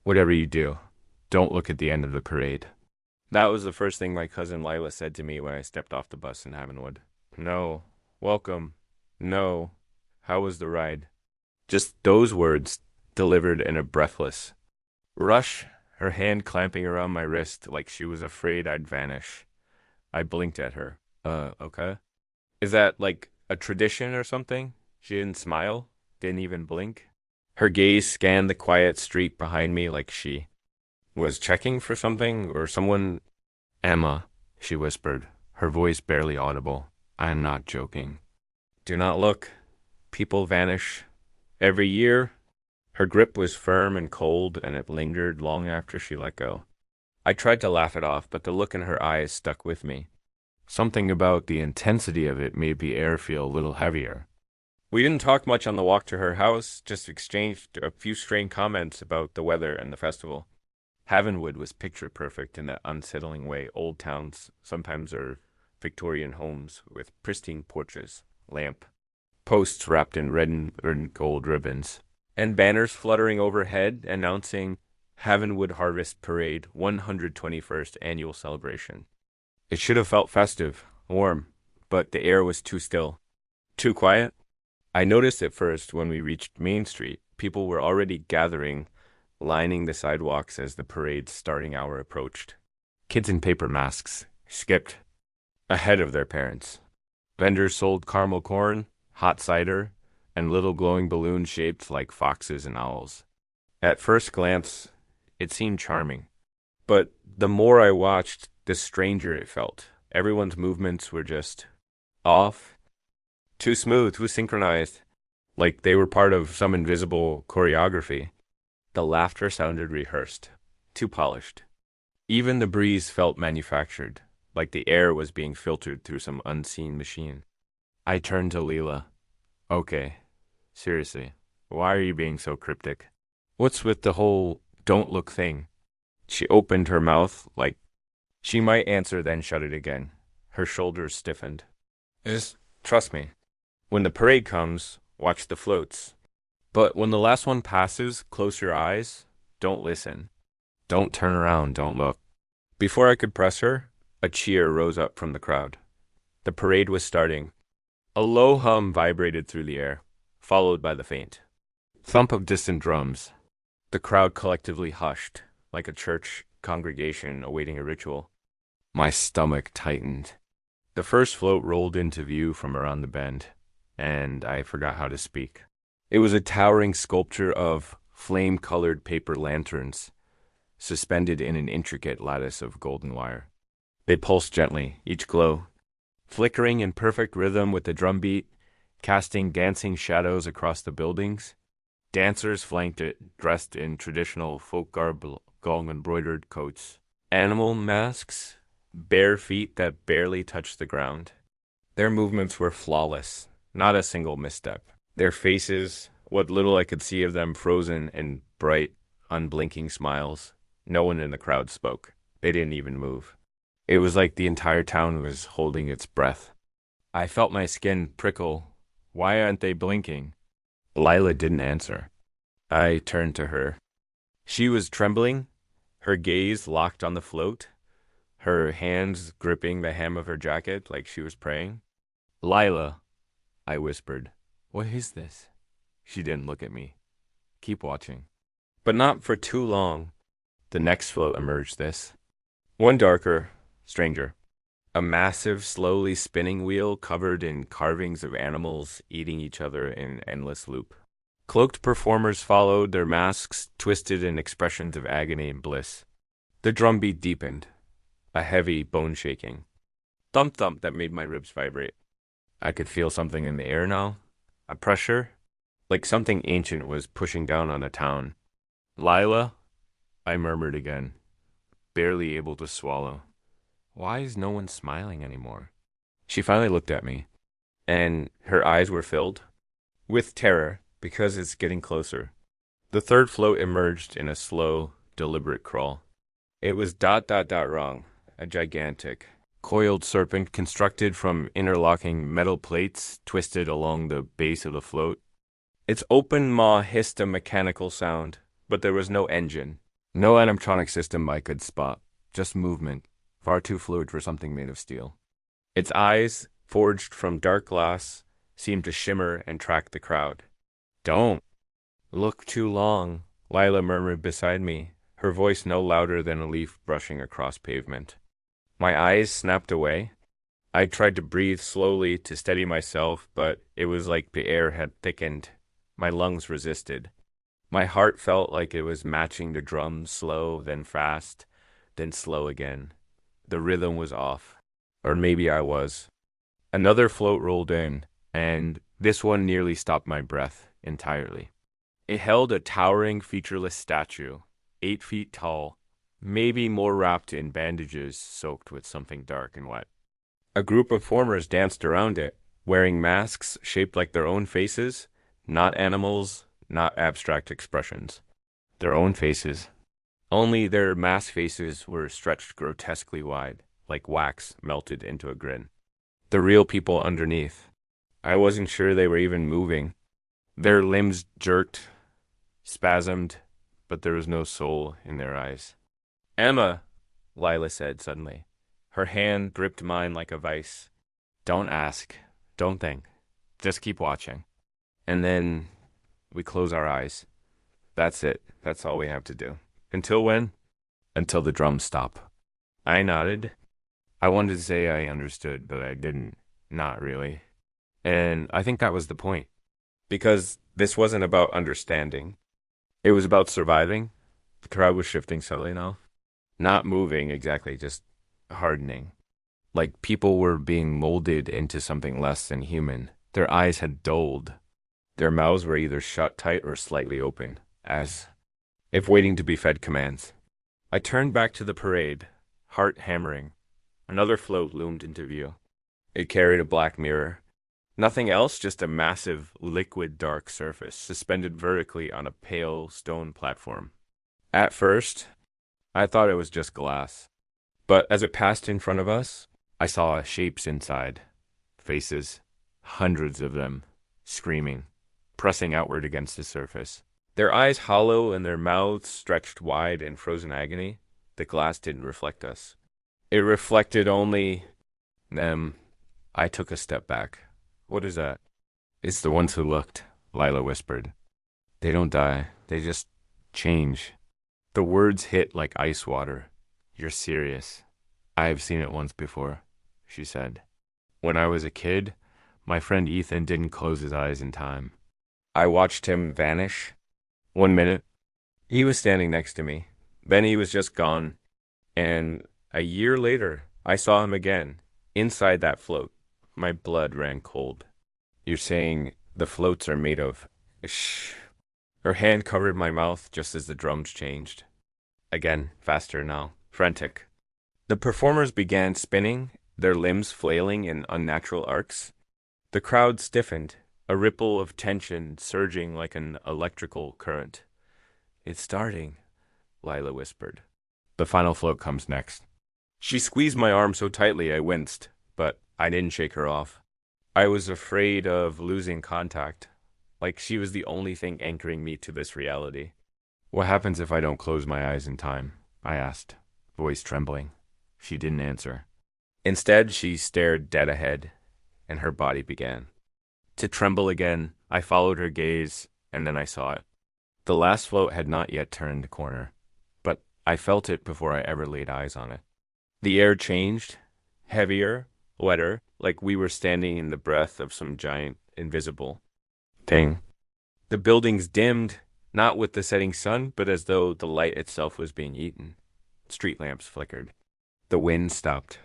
Whatever you do, don't look at the end of the parade. That was the first thing my cousin Lila said to me when I stepped off the bus in Havenwood. No. Welcome. No. How was the ride? Just those words delivered in a breathless rush, her hand clamping around my wrist like she was afraid I'd vanish. I blinked at her. Okay. Is that like a tradition or something? She didn't smile, didn't even blink. Her gaze scanned the quiet street behind me like she was checking for something or someone. Emma, she whispered, her voice barely audible. I am not joking. Do not look. People vanish. Every year. Her grip was firm and cold, and it lingered long after she let go. I tried to laugh it off, but the look in her eyes stuck with me. Something about the intensity of it made the air feel a little heavier. We didn't talk much on the walk to her house, just exchanged a few strained comments about the weather and the festival. Havenwood was picture perfect in that unsettling way old towns sometimes are Victorian homes with pristine porches, lamp posts wrapped in red and gold ribbons, and banners fluttering overhead announcing Havenwood Harvest Parade 121st Annual Celebration. It should have felt festive, warm, but the air was too still, too quiet. I noticed at first when we reached Main Street, people were already gathering, lining the sidewalks as the parade's starting hour approached. Kids in paper masks skipped ahead of their parents. Vendors sold caramel corn, hot cider, and little glowing balloons shaped like foxes and owls. At first glance, it seemed charming. But the more I watched, the stranger it felt. Everyone's movements were just off, too smooth, too synchronized, like they were part of some invisible choreography. The laughter sounded rehearsed, too polished. Even the breeze felt manufactured, like the air was being filtered through some unseen machine. I turned to Leela. Okay, seriously, why are you being so cryptic? What's with the whole don't look thing? She opened her mouth like she might answer, then shut it again. Her shoulders stiffened. Trust me. When the parade comes, watch the floats. But when the last one passes, close your eyes. Don't listen. Don't turn around, don't look. Before I could press her, a cheer rose up from the crowd. The parade was starting. A low hum vibrated through the air, followed by the faint thump of distant drums. The crowd collectively hushed, like a church congregation awaiting a ritual. My stomach tightened. The first float rolled into view from around the bend, and I forgot how to speak. It was a towering sculpture of flame-colored paper lanterns, suspended in an intricate lattice of golden wire. They pulsed gently, each glow, flickering in perfect rhythm with the drumbeat, casting dancing shadows across the buildings. Dancers flanked it, dressed in traditional folk garb, gong-embroidered coats. Animal masks, bare feet that barely touched the ground. Their movements were flawless, not a single misstep. Their faces, what little I could see of them frozen in bright, unblinking smiles. No one in the crowd spoke. They didn't even move. It was like the entire town was holding its breath. I felt my skin prickle. Why aren't they blinking? Lila didn't answer. I turned to her. She was trembling, her gaze locked on the float, her hands gripping the hem of her jacket like she was praying. Lila, I whispered. What is this? She didn't look at me. Keep watching. But not for too long. The next float emerged this. One darker, stranger. A massive, slowly spinning wheel covered in carvings of animals eating each other in endless loop. Cloaked performers followed, their masks twisted in expressions of agony and bliss. The drumbeat deepened, a heavy bone shaking. Thump-thump that made my ribs vibrate. I could feel something in the air now, a pressure, like something ancient was pushing down on a town. Lila, I murmured again, barely able to swallow. Why is no one smiling anymore? She finally looked at me, and her eyes were filled with terror because it's getting closer. The third float emerged in a slow, deliberate crawl. It was wrong, a gigantic, coiled serpent constructed from interlocking metal plates twisted along the base of the float. Its open maw hissed a mechanical sound, but there was no engine, No animatronic system I could spot, just movement, far too fluid for something made of steel. Its eyes, forged from dark glass, seemed to shimmer and track the crowd. Don't look too long, Lila murmured beside me, her voice no louder than a leaf brushing across pavement. My eyes snapped away. I tried to breathe slowly to steady myself, but it was like the air had thickened. My lungs resisted. My heart felt like it was matching the drum, slow, then fast, then slow again. The rhythm was off. Or maybe I was. Another float rolled in, and this one nearly stopped my breath entirely. It held a towering, featureless statue, 8 feet tall, maybe more wrapped in bandages soaked with something dark and wet. A group of performers danced around it, wearing masks shaped like their own faces, not animals, not abstract expressions. Their own faces. Only their mask faces were stretched grotesquely wide, like wax melted into a grin. The real people underneath. I wasn't sure they were even moving. Their limbs jerked, spasmed, but there was no soul in their eyes. Emma, Lila said suddenly. Her hand gripped mine like a vice. Don't ask. Don't think. Just keep watching. And then we close our eyes. That's it. That's all we have to do. Until when? Until the drums stop. I nodded. I wanted to say I understood, but I didn't. Not really. And I think that was the point. Because this wasn't about understanding. It was about surviving. The crowd was shifting subtly now. Not moving exactly, just hardening. Like people were being molded into something less than human. Their eyes had dulled. Their mouths were either shut tight or slightly open, as if waiting to be fed commands. I turned back to the parade, heart hammering. Another float loomed into view. It carried a black mirror. Nothing else, just a massive, liquid dark surface suspended vertically on a pale stone platform. At first, I thought it was just glass. But as it passed in front of us, I saw shapes inside. Faces. Hundreds of them. Screaming. Pressing outward against the surface. Their eyes hollow and their mouths stretched wide in frozen agony. The glass didn't reflect us. It reflected only them. I took a step back. What is that? It's the ones who looked, Lila whispered. They don't die. They just change. The words hit like ice water. You're serious. I've seen it once before, she said. When I was a kid, my friend Ethan didn't close his eyes in time. I watched him vanish. 1 minute, he was standing next to me. Then he was just gone. And a year later, I saw him again, inside that float. My blood ran cold. You're saying the floats are made of... Shh. Her hand covered my mouth just as the drums changed. Again, faster now, frantic. The performers began spinning, their limbs flailing in unnatural arcs. The crowd stiffened, a ripple of tension surging like an electrical current. It's starting, Lila whispered. The final float comes next. She squeezed my arm so tightly I winced, but I didn't shake her off. I was afraid of losing contact, like she was the only thing anchoring me to this reality. What happens if I don't close my eyes in time? I asked, voice trembling. She didn't answer. Instead, she stared dead ahead, and her body began to tremble again. I followed her gaze, and then I saw it. The last float had not yet turned the corner, but I felt it before I ever laid eyes on it. The air changed, heavier, wetter, like we were standing in the breath of some giant, invisible thing. The buildings dimmed, not with the setting sun, but as though the light itself was being eaten. Street lamps flickered. The wind stopped,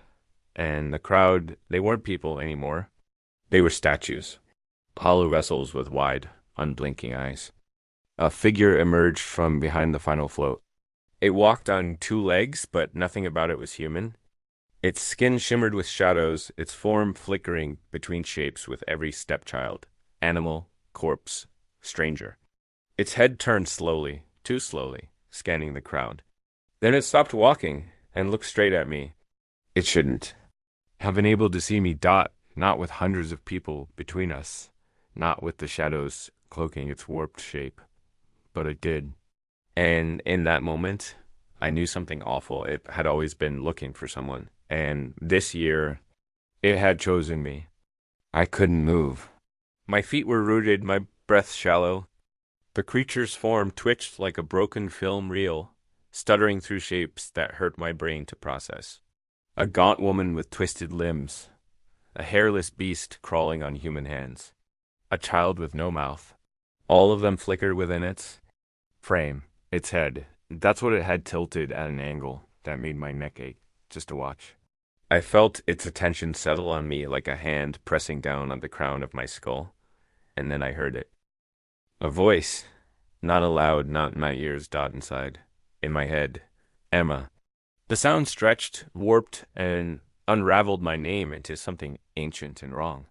and the crowd, they weren't people anymore. They were statues, hollow vessels with wide, unblinking eyes. A figure emerged from behind the final float. It walked on 2 legs, but nothing about it was human. Its skin shimmered with shadows, its form flickering between shapes with every stepchild, animal, corpse, stranger. Its head turned slowly, too slowly, scanning the crowd. Then it stopped walking and looked straight at me. It shouldn't have been able to see me dot, not with hundreds of people between us, not with the shadows cloaking its warped shape. But it did. And in that moment, I knew something awful. It had always been looking for someone. And this year, it had chosen me. I couldn't move. My feet were rooted, my breath shallow. The creature's form twitched like a broken film reel, stuttering through shapes that hurt my brain to process. A gaunt woman with twisted limbs, a hairless beast crawling on human hands, a child with no mouth. All of them flickered within its frame, its head. That's what it had tilted at an angle that made my neck ache just to watch. I felt its attention settle on me like a hand pressing down on the crown of my skull, and then I heard it. A voice, not aloud, not in my ears, dot inside, in my head. Emma. The sound stretched, warped, and unraveled my name into something ancient and wrong.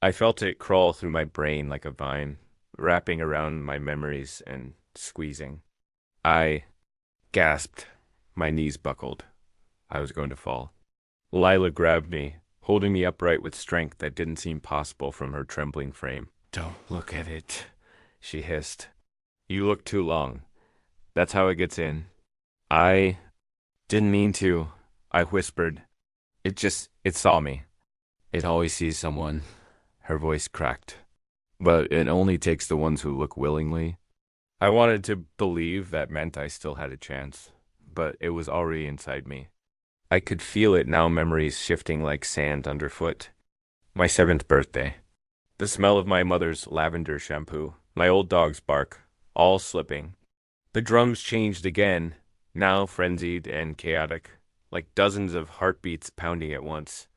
I felt it crawl through my brain like a vine, wrapping around my memories and squeezing. I gasped. My knees buckled. I was going to fall. Lila grabbed me, holding me upright with strength that didn't seem possible from her trembling frame. "Don't look at it," she hissed. "You look too long. That's how it gets in." I didn't mean to, I whispered. It saw me. It always sees someone. Her voice cracked. But it only takes the ones who look willingly. I wanted to believe that meant I still had a chance, but it was already inside me. I could feel it now, memories shifting like sand underfoot. My 7th birthday. The smell of my mother's lavender shampoo, my old dog's bark, all slipping. The drums changed again, now frenzied and chaotic, like dozens of heartbeats pounding at once.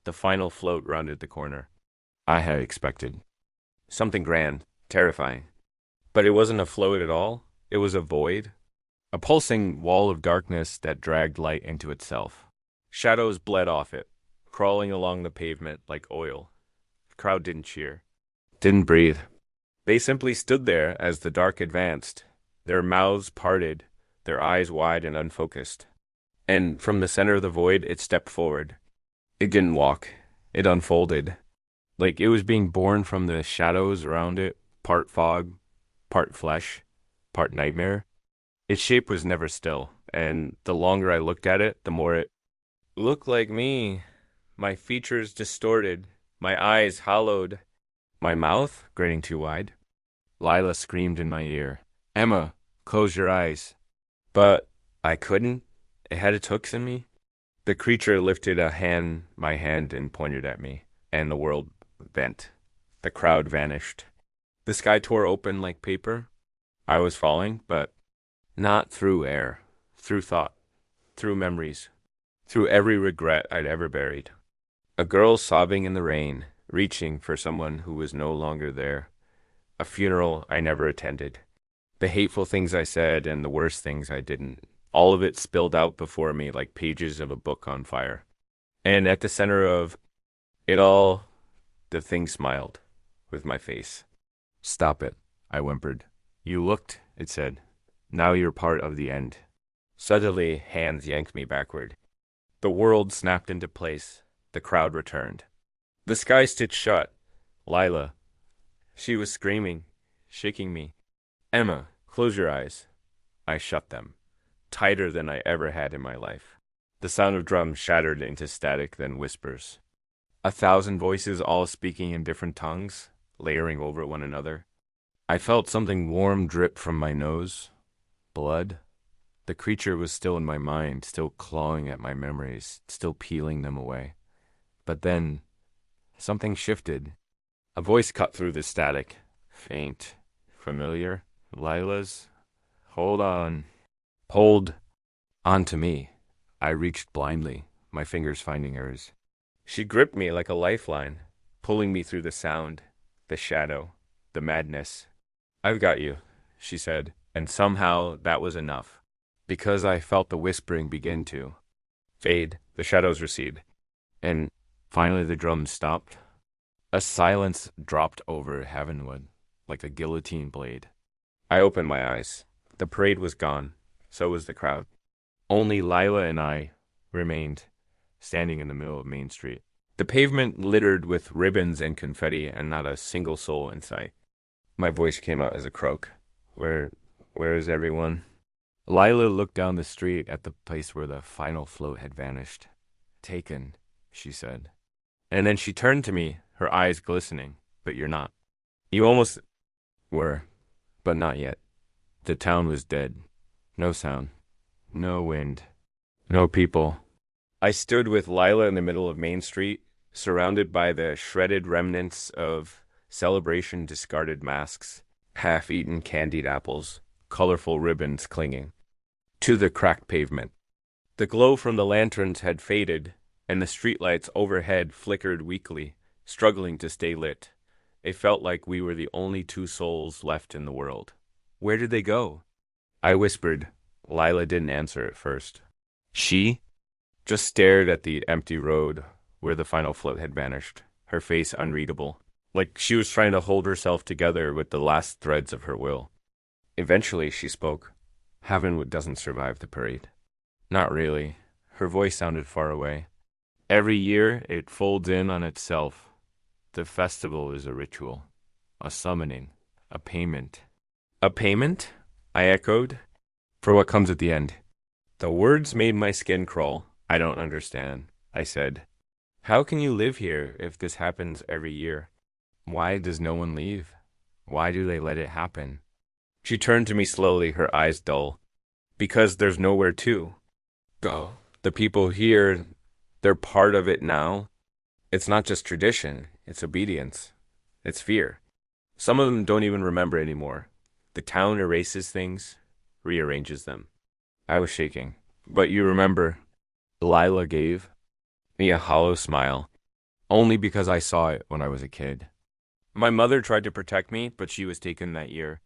The final float rounded the corner. I had expected something grand, terrifying. But it wasn't a float at all. It was a void. A pulsing wall of darkness that dragged light into itself. Shadows bled off it, crawling along the pavement like oil. The crowd didn't cheer, didn't breathe. They simply stood there as the dark advanced, their mouths parted, their eyes wide and unfocused. And from the center of the void, it stepped forward. It didn't walk. It unfolded. Like it was being born from the shadows around it, part fog, part flesh, part nightmare. Its shape was never still, and the longer I looked at it, the more it looked like me. My features distorted, my eyes hollowed, my mouth grinning too wide. Lila screamed in my ear, "Emma, close your eyes." But I couldn't. It had its hooks in me. The creature lifted my hand, and pointed at me, and the world bent. The crowd vanished. The sky tore open like paper. I was falling, but not through air, through thought, through memories, through every regret I'd ever buried. A girl sobbing in the rain, reaching for someone who was no longer there. A funeral I never attended. The hateful things I said and the worst things I didn't. All of it spilled out before me like pages of a book on fire. And at the center of it all, the thing smiled with my face. "Stop it," I whimpered. "You looked," it said. "Now you're part of the end." Suddenly, hands yanked me backward. The world snapped into place. The crowd returned. The sky stitched shut. Lila. She was screaming, shaking me. "Emma, close your eyes." I shut them, tighter than I ever had in my life. The sound of drums shattered into static, then whispers. 1,000 voices all speaking in different tongues, layering over one another. I felt something warm drip from my nose. Blood. The creature was still in my mind, still clawing at my memories, still peeling them away. But then, something shifted. A voice cut through the static. Faint. Familiar. Lila's. "Hold on." Hold on to me. I reached blindly, my fingers finding hers. She gripped me like a lifeline, pulling me through the sound, the shadow, the madness. "I've got you," she said, and somehow that was enough, because I felt the whispering begin to fade, the shadows recede, and finally the drums stopped. A silence dropped over heavenward, like a guillotine blade. I opened my eyes. The parade was gone. So was the crowd. Only Lila and I remained, standing in the middle of Main Street. The pavement littered with ribbons and confetti, and not a single soul in sight. My voice came out as a croak. Where is everyone?" Lila looked down the street at the place where the final float had vanished. Taken, she said. And then she turned to me, her eyes glistening. But you're not. You almost were, but not yet. The town was dead. No sound. No wind. No people. I stood with Lila in the middle of Main Street, surrounded by the shredded remnants of celebration discarded masks, half-eaten candied apples, colorful ribbons clinging to the cracked pavement. The glow from the lanterns had faded, and the streetlights overhead flickered weakly, struggling to stay lit. It felt like we were the only two souls left in the world. Where did they go? I whispered. Lila didn't answer at first. She just stared at the empty road where the final float had vanished, her face unreadable, like she was trying to hold herself together with the last threads of her will. Eventually she spoke. Havenwood doesn't survive the parade. Not really. Her voice sounded far away. Every year it folds in on itself. The festival is a ritual, a summoning, a payment. A payment? I echoed. For what comes at the end. The words made my skin crawl. I don't understand, I said. How can you live here if this happens every year? Why does no one leave? Why do they let it happen? She turned to me slowly, her eyes dull. Because there's nowhere to go. The people here, they're part of it now. It's not just tradition, it's obedience. It's fear. Some of them don't even remember anymore. The town erases things, rearranges them. I was shaking. But you remember, Lila gave me a hollow smile, only because I saw it when I was a kid. My mother tried to protect me, but she was taken that year.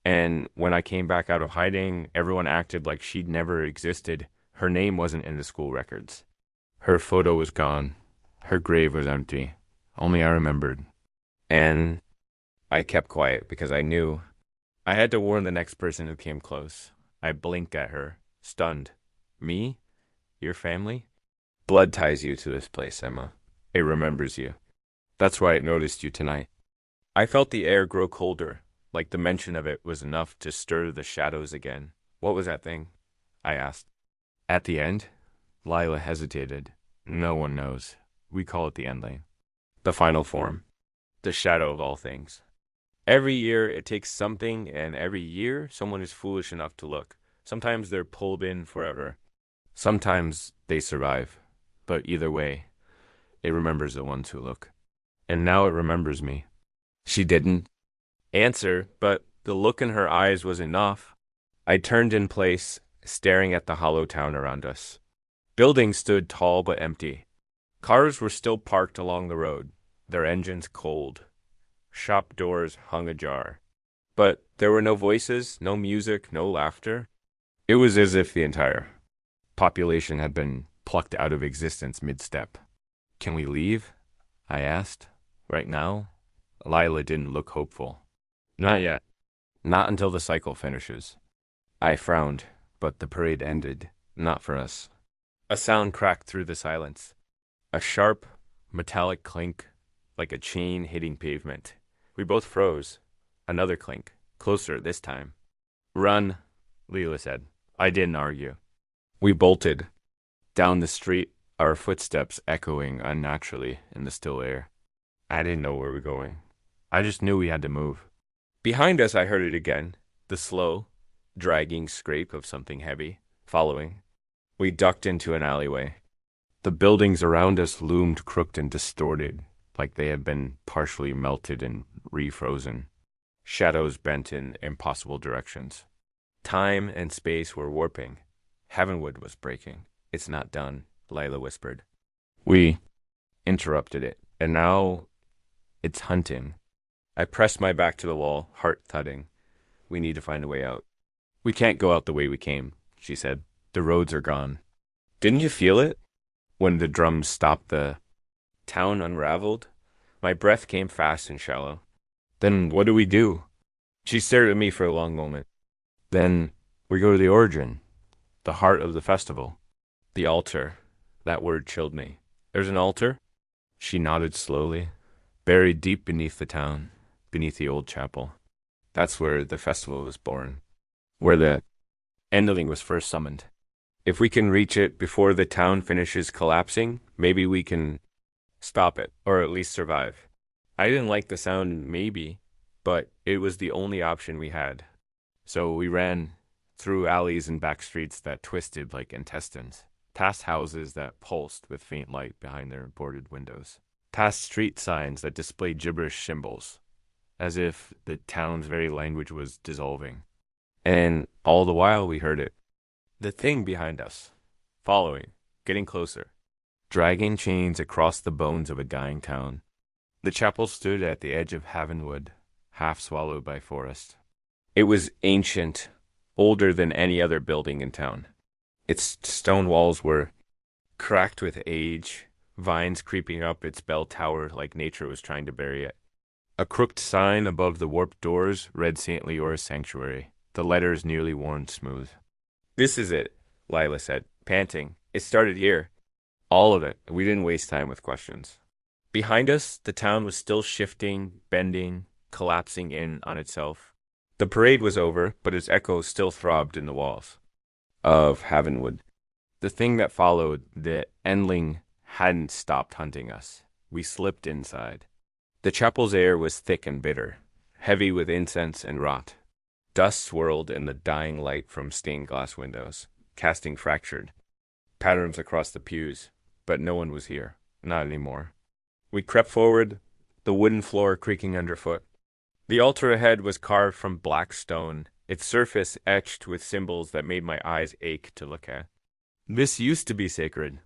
And when I came back out of hiding, everyone acted like she'd never existed. Her name wasn't in the school records. Her photo was gone. Her grave was empty. Only I remembered. And I kept quiet because I knew I had to warn the next person who came close. I blinked at her, stunned. Me? Your family? Blood ties you to this place, Emma. It remembers you. That's why it noticed you tonight. I felt the air grow colder, like the mention of it was enough to stir the shadows again. What was that thing? I asked. At the end? Lila hesitated. No one knows. We call it the endling. The final form. The shadow of all things. Every year it takes something, and every year someone is foolish enough to look. Sometimes they're pulled in forever. Sometimes they survive. But either way, it remembers the ones who look. And now it remembers me. She didn't answer, but the look in her eyes was enough. I turned in place, staring at the hollow town around us. Buildings stood tall but empty. Cars were still parked along the road, their engines cold. Shop doors hung ajar. But there were no voices, no music, no laughter. It was as if the entire population had been plucked out of existence mid-step. Can we leave? I asked. Right now? Lila didn't look hopeful. Not yet. Not until the cycle finishes. I frowned, but the parade ended. Not for us. A sound cracked through the silence. A sharp, metallic clink, like a chain hitting pavement. We both froze. Another clink. Closer this time. Run, Leela said. I didn't argue. We bolted. Down the street, our footsteps echoing unnaturally in the still air. I didn't know where we were going. I just knew we had to move. Behind us, I heard it again. The slow, dragging scrape of something heavy, following. We ducked into an alleyway. The buildings around us loomed crooked and distorted, like they had been partially melted and refrozen. Shadows bent in impossible directions. Time and space were warping. Heavenwood was breaking. It's not done, Lila whispered. We interrupted it, and now it's hunting. I pressed my back to the wall, heart thudding. We need to find a way out. We can't go out the way we came, she said. The roads are gone. Didn't you feel it? When the drums stopped, the town unraveled. My breath came fast and shallow. Then what do we do? She stared at me for a long moment. Then we go to the origin, the heart of the festival. The altar. That word chilled me. There's an altar? She nodded slowly. Buried deep beneath the town, beneath the old chapel. That's where the festival was born. Where the Endling was first summoned. If we can reach it before the town finishes collapsing, maybe we can stop it, or at least survive. I didn't like the sound maybe, but it was the only option we had. So we ran through alleys and back streets that twisted like intestines, past houses that pulsed with faint light behind their boarded windows, past street signs that displayed gibberish symbols, as if the town's very language was dissolving. And all the while we heard it. The thing behind us, following, getting closer, dragging chains across the bones of a dying town. The chapel stood at the edge of Havenwood, half swallowed by forest. It was ancient, older than any other building in town. Its stone walls were cracked with age, vines creeping up its bell tower like nature was trying to bury it. A crooked sign above the warped doors read St. Leor's Sanctuary, the letters nearly worn smooth. "This is it," Lila said, panting. "It started here." All of it. We didn't waste time with questions. Behind us, the town was still shifting, bending, collapsing in on itself. The parade was over, but its echoes still throbbed in the walls of Havenwood. The thing that followed, the Endling, hadn't stopped hunting us. We slipped inside. The chapel's air was thick and bitter, heavy with incense and rot. Dust swirled in the dying light from stained glass windows, casting fractured patterns across the pews, but no one was here, not anymore. We crept forward, the wooden floor creaking underfoot. The altar ahead was carved from black stone, its surface etched with symbols that made my eyes ache to look at. "This used to be sacred,"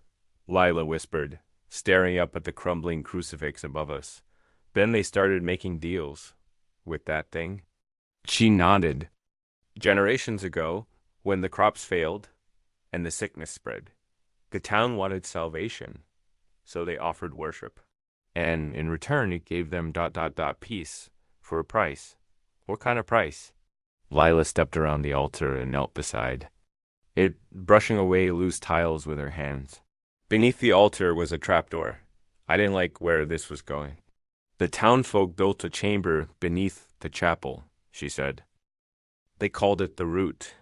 Lila whispered, staring up at the crumbling crucifix above us. "Then they started making deals with that thing." She nodded. "Generations ago, when the crops failed and the sickness spread, the town wanted salvation, so they offered worship. And in return, it gave them ... peace for a price." "What kind of price?" Lila stepped around the altar and knelt beside it, brushing away loose tiles with her hands. Beneath the altar was a trapdoor. I didn't like where this was going. "The townfolk built a chamber beneath the chapel," she said. "They called it the Root.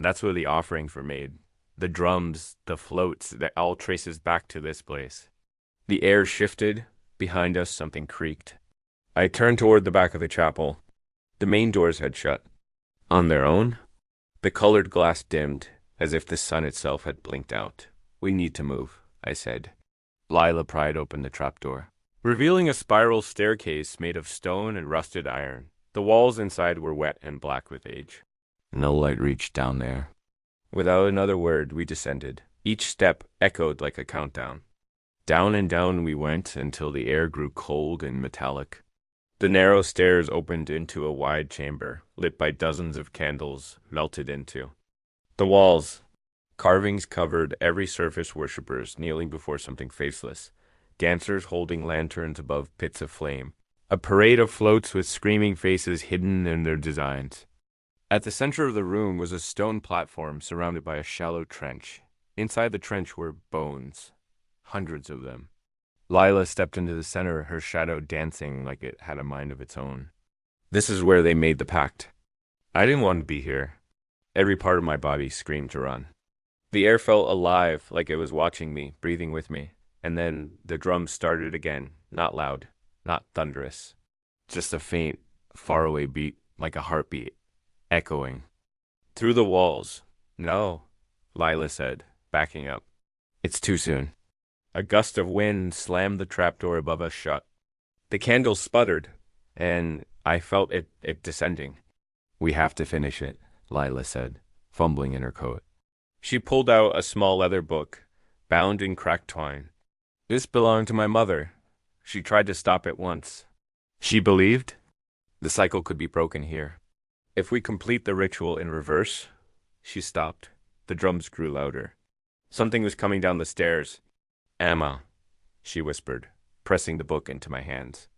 That's where the offerings were made. The drums, the floats, that all traces back to this place." The air shifted. Behind us, something creaked. I turned toward the back of the chapel. The main doors had shut. On their own? The colored glass dimmed, as if the sun itself had blinked out. "We need to move," I said. Lila pried open the trapdoor, revealing a spiral staircase made of stone and rusted iron. The walls inside were wet and black with age. No light reached down there. Without another word, we descended. Each step echoed like a countdown. Down and down we went until the air grew cold and metallic. The narrow stairs opened into a wide chamber, lit by dozens of candles melted into. The walls, carvings covered every surface worshippers kneeling before something faceless, dancers holding lanterns above pits of flame, a parade of floats with screaming faces hidden in their designs. At the center of the room was a stone platform surrounded by a shallow trench. Inside the trench were bones, hundreds of them. Lila stepped into the center, her shadow dancing like it had a mind of its own. "This is where they made the pact." I didn't want to be here. Every part of my body screamed to run. The air felt alive, like it was watching me, breathing with me. And then the drums started again, not loud, not thunderous. Just a faint, faraway beat, like a heartbeat, echoing. "Through the walls." "No," Lila said, backing up. "It's too soon." A gust of wind slammed the trapdoor above us shut. The candles sputtered, and I felt it descending. "We have to finish it," Lila said, fumbling in her coat. She pulled out a small leather book, bound in cracked twine. "This belonged to my mother. She tried to stop it once. She believed the cycle could be broken here. If we complete the ritual in reverse..." She stopped. The drums grew louder. Something was coming down the stairs. "Emma," she whispered, pressing the book into my hands.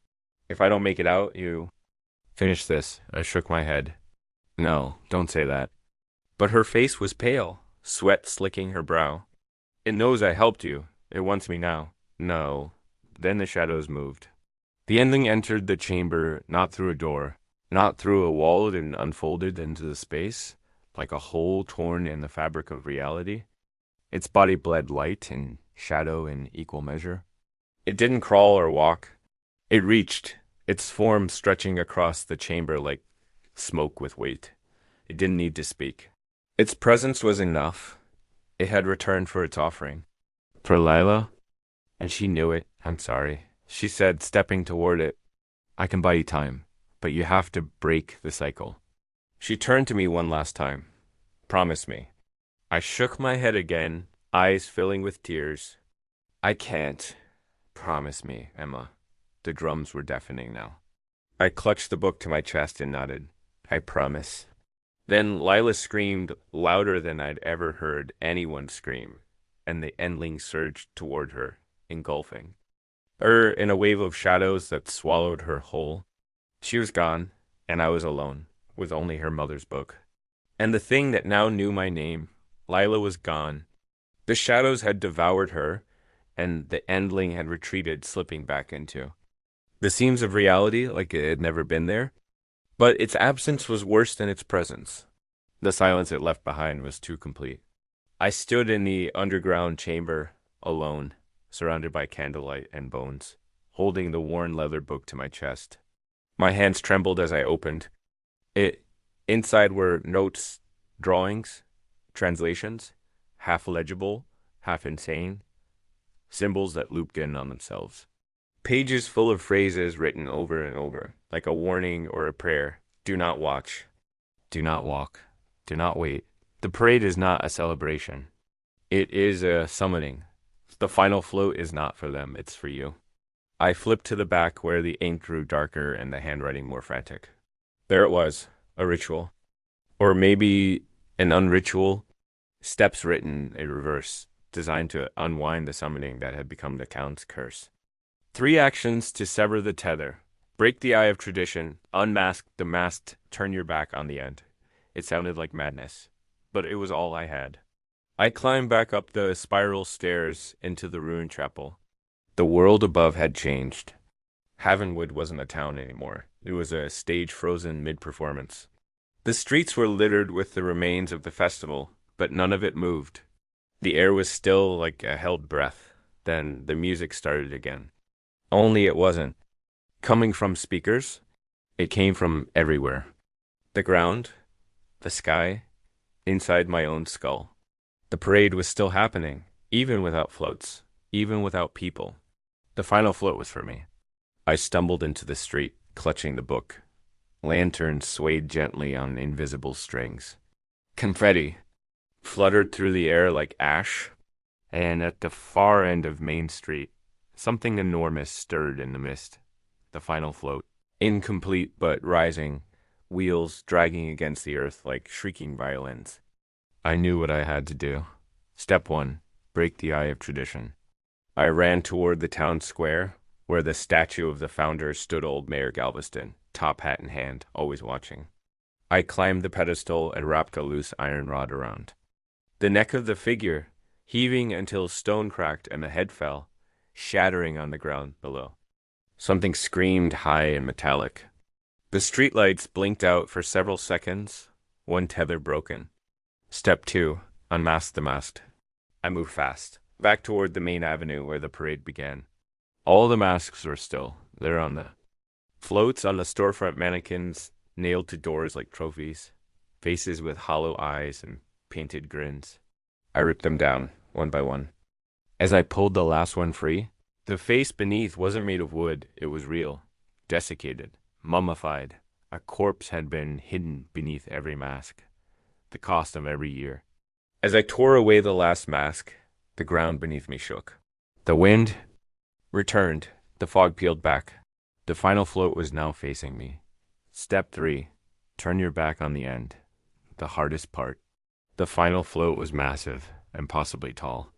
"If I don't make it out, you..." "Finish this." I shook my head. "No, don't say that." But her face was pale, sweat slicking her brow. "It knows I helped you. It wants me now." "No." Then the shadows moved. The ending entered the chamber, not through a door, not through a wall, and unfolded into the space, like a hole torn in the fabric of reality. Its body bled light and shadow in equal measure. It didn't crawl or walk. It reached, its form stretching across the chamber like smoke with weight. It didn't need to speak. Its presence was enough. It had returned for its offering. For Lila, and she knew it. I'm sorry. She said, stepping toward it, I can buy you time, but you have to break the cycle. She turned to me one last time. Promise me. I shook my head again, eyes filling with tears. I can't. Promise me, Emma. The drums were deafening now. I clutched the book to my chest and nodded. I promise. Then Lila screamed louder than I'd ever heard anyone scream, and the endling surged toward her, engulfing her in a wave of shadows that swallowed her whole. She was gone, and I was alone, with only her mother's book. And the thing that now knew my name, Lila was gone. The shadows had devoured her, and the endling had retreated, slipping back into the seams of reality like it had never been there. But its absence was worse than its presence. The silence it left behind was too complete. I stood in the underground chamber, alone, surrounded by candlelight and bones, holding the worn leather book to my chest. My hands trembled as I opened. Inside were notes, drawings, translations, half legible, half insane, symbols that looped in on themselves. Pages full of phrases written over and over, like a warning or a prayer. Do not watch. Do not walk. Do not wait. The parade is not a celebration. It is a summoning. The final float is not for them, it's for you. I flipped to the back where the ink grew darker and the handwriting more frantic. There it was, a ritual. Or maybe an unritual. Steps written in reverse, designed to unwind the summoning that had become the Count's curse. 3 actions to sever the tether. Break the eye of tradition, unmask the masked, turn your back on the end. It sounded like madness, but it was all I had. I climbed back up the spiral stairs into the ruined chapel. The world above had changed. Havenwood wasn't a town anymore. It was a stage frozen mid-performance. The streets were littered with the remains of the festival, but none of it moved. The air was still like a held breath. Then the music started again. Only it wasn't coming from speakers. It came from everywhere. The ground, the sky, inside my own skull. The parade was still happening, even without floats, even without people. The final float was for me. I stumbled into the street, clutching the book. Lanterns swayed gently on invisible strings. Confetti fluttered through the air like ash, and at the far end of Main Street, something enormous stirred in the mist. The final float, incomplete but rising, wheels dragging against the earth like shrieking violins. I knew what I had to do. Step 1, break the eye of tradition. I ran toward the town square, where the statue of the founder stood old Mayor Galveston, top hat in hand, always watching. I climbed the pedestal and wrapped a loose iron rod around. The neck of the figure, heaving until stone cracked and the head fell, shattering on the ground below. Something screamed high and metallic. The streetlights blinked out for several seconds, one tether broken. Step 2, unmask the masked. I moved fast, back toward the main avenue where the parade began. All the masks were still. They're on the floats on the storefront mannequins, nailed to doors like trophies, faces with hollow eyes and painted grins. I ripped them down, one by one. As I pulled the last one free, the face beneath wasn't made of wood, it was real, desiccated, mummified. A corpse had been hidden beneath every mask, the cost of every year. As I tore away the last mask, the ground beneath me shook. The wind returned, the fog peeled back. The final float was now facing me. Step 3, turn your back on the end, the hardest part. The final float was massive and possibly tall.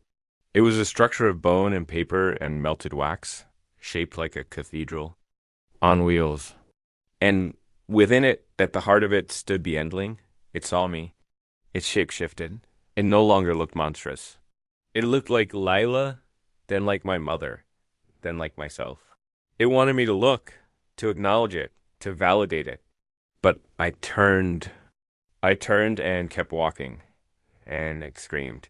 It was a structure of bone and paper and melted wax, shaped like a cathedral, on wheels. And within it, at the heart of it, stood the endling. It saw me. Its shape shifted. It no longer looked monstrous. It looked like Lila, then like my mother, then like myself. It wanted me to look, to acknowledge it, to validate it. But I turned I turned and kept walking, and screamed.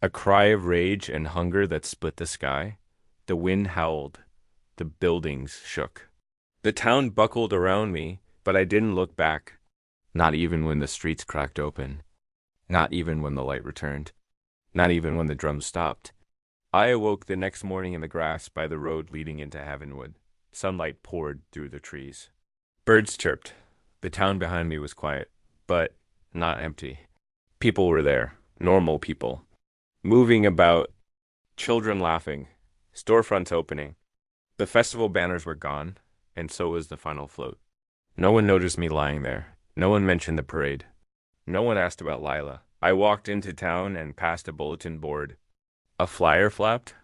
A cry of rage and hunger that split the sky. The wind howled. The buildings shook. The town buckled around me, but I didn't look back. Not even when the streets cracked open. Not even when the light returned. Not even when the drums stopped. I awoke the next morning in the grass by the road leading into Heavenwood. Sunlight poured through the trees. Birds chirped. The town behind me was quiet, but not empty. People were there, normal people, moving about, children laughing, storefronts opening. The festival banners were gone, and so was the final float. No one noticed me lying there. No one mentioned the parade. No one asked about Lila. I walked into town and passed a bulletin board. A flyer flapped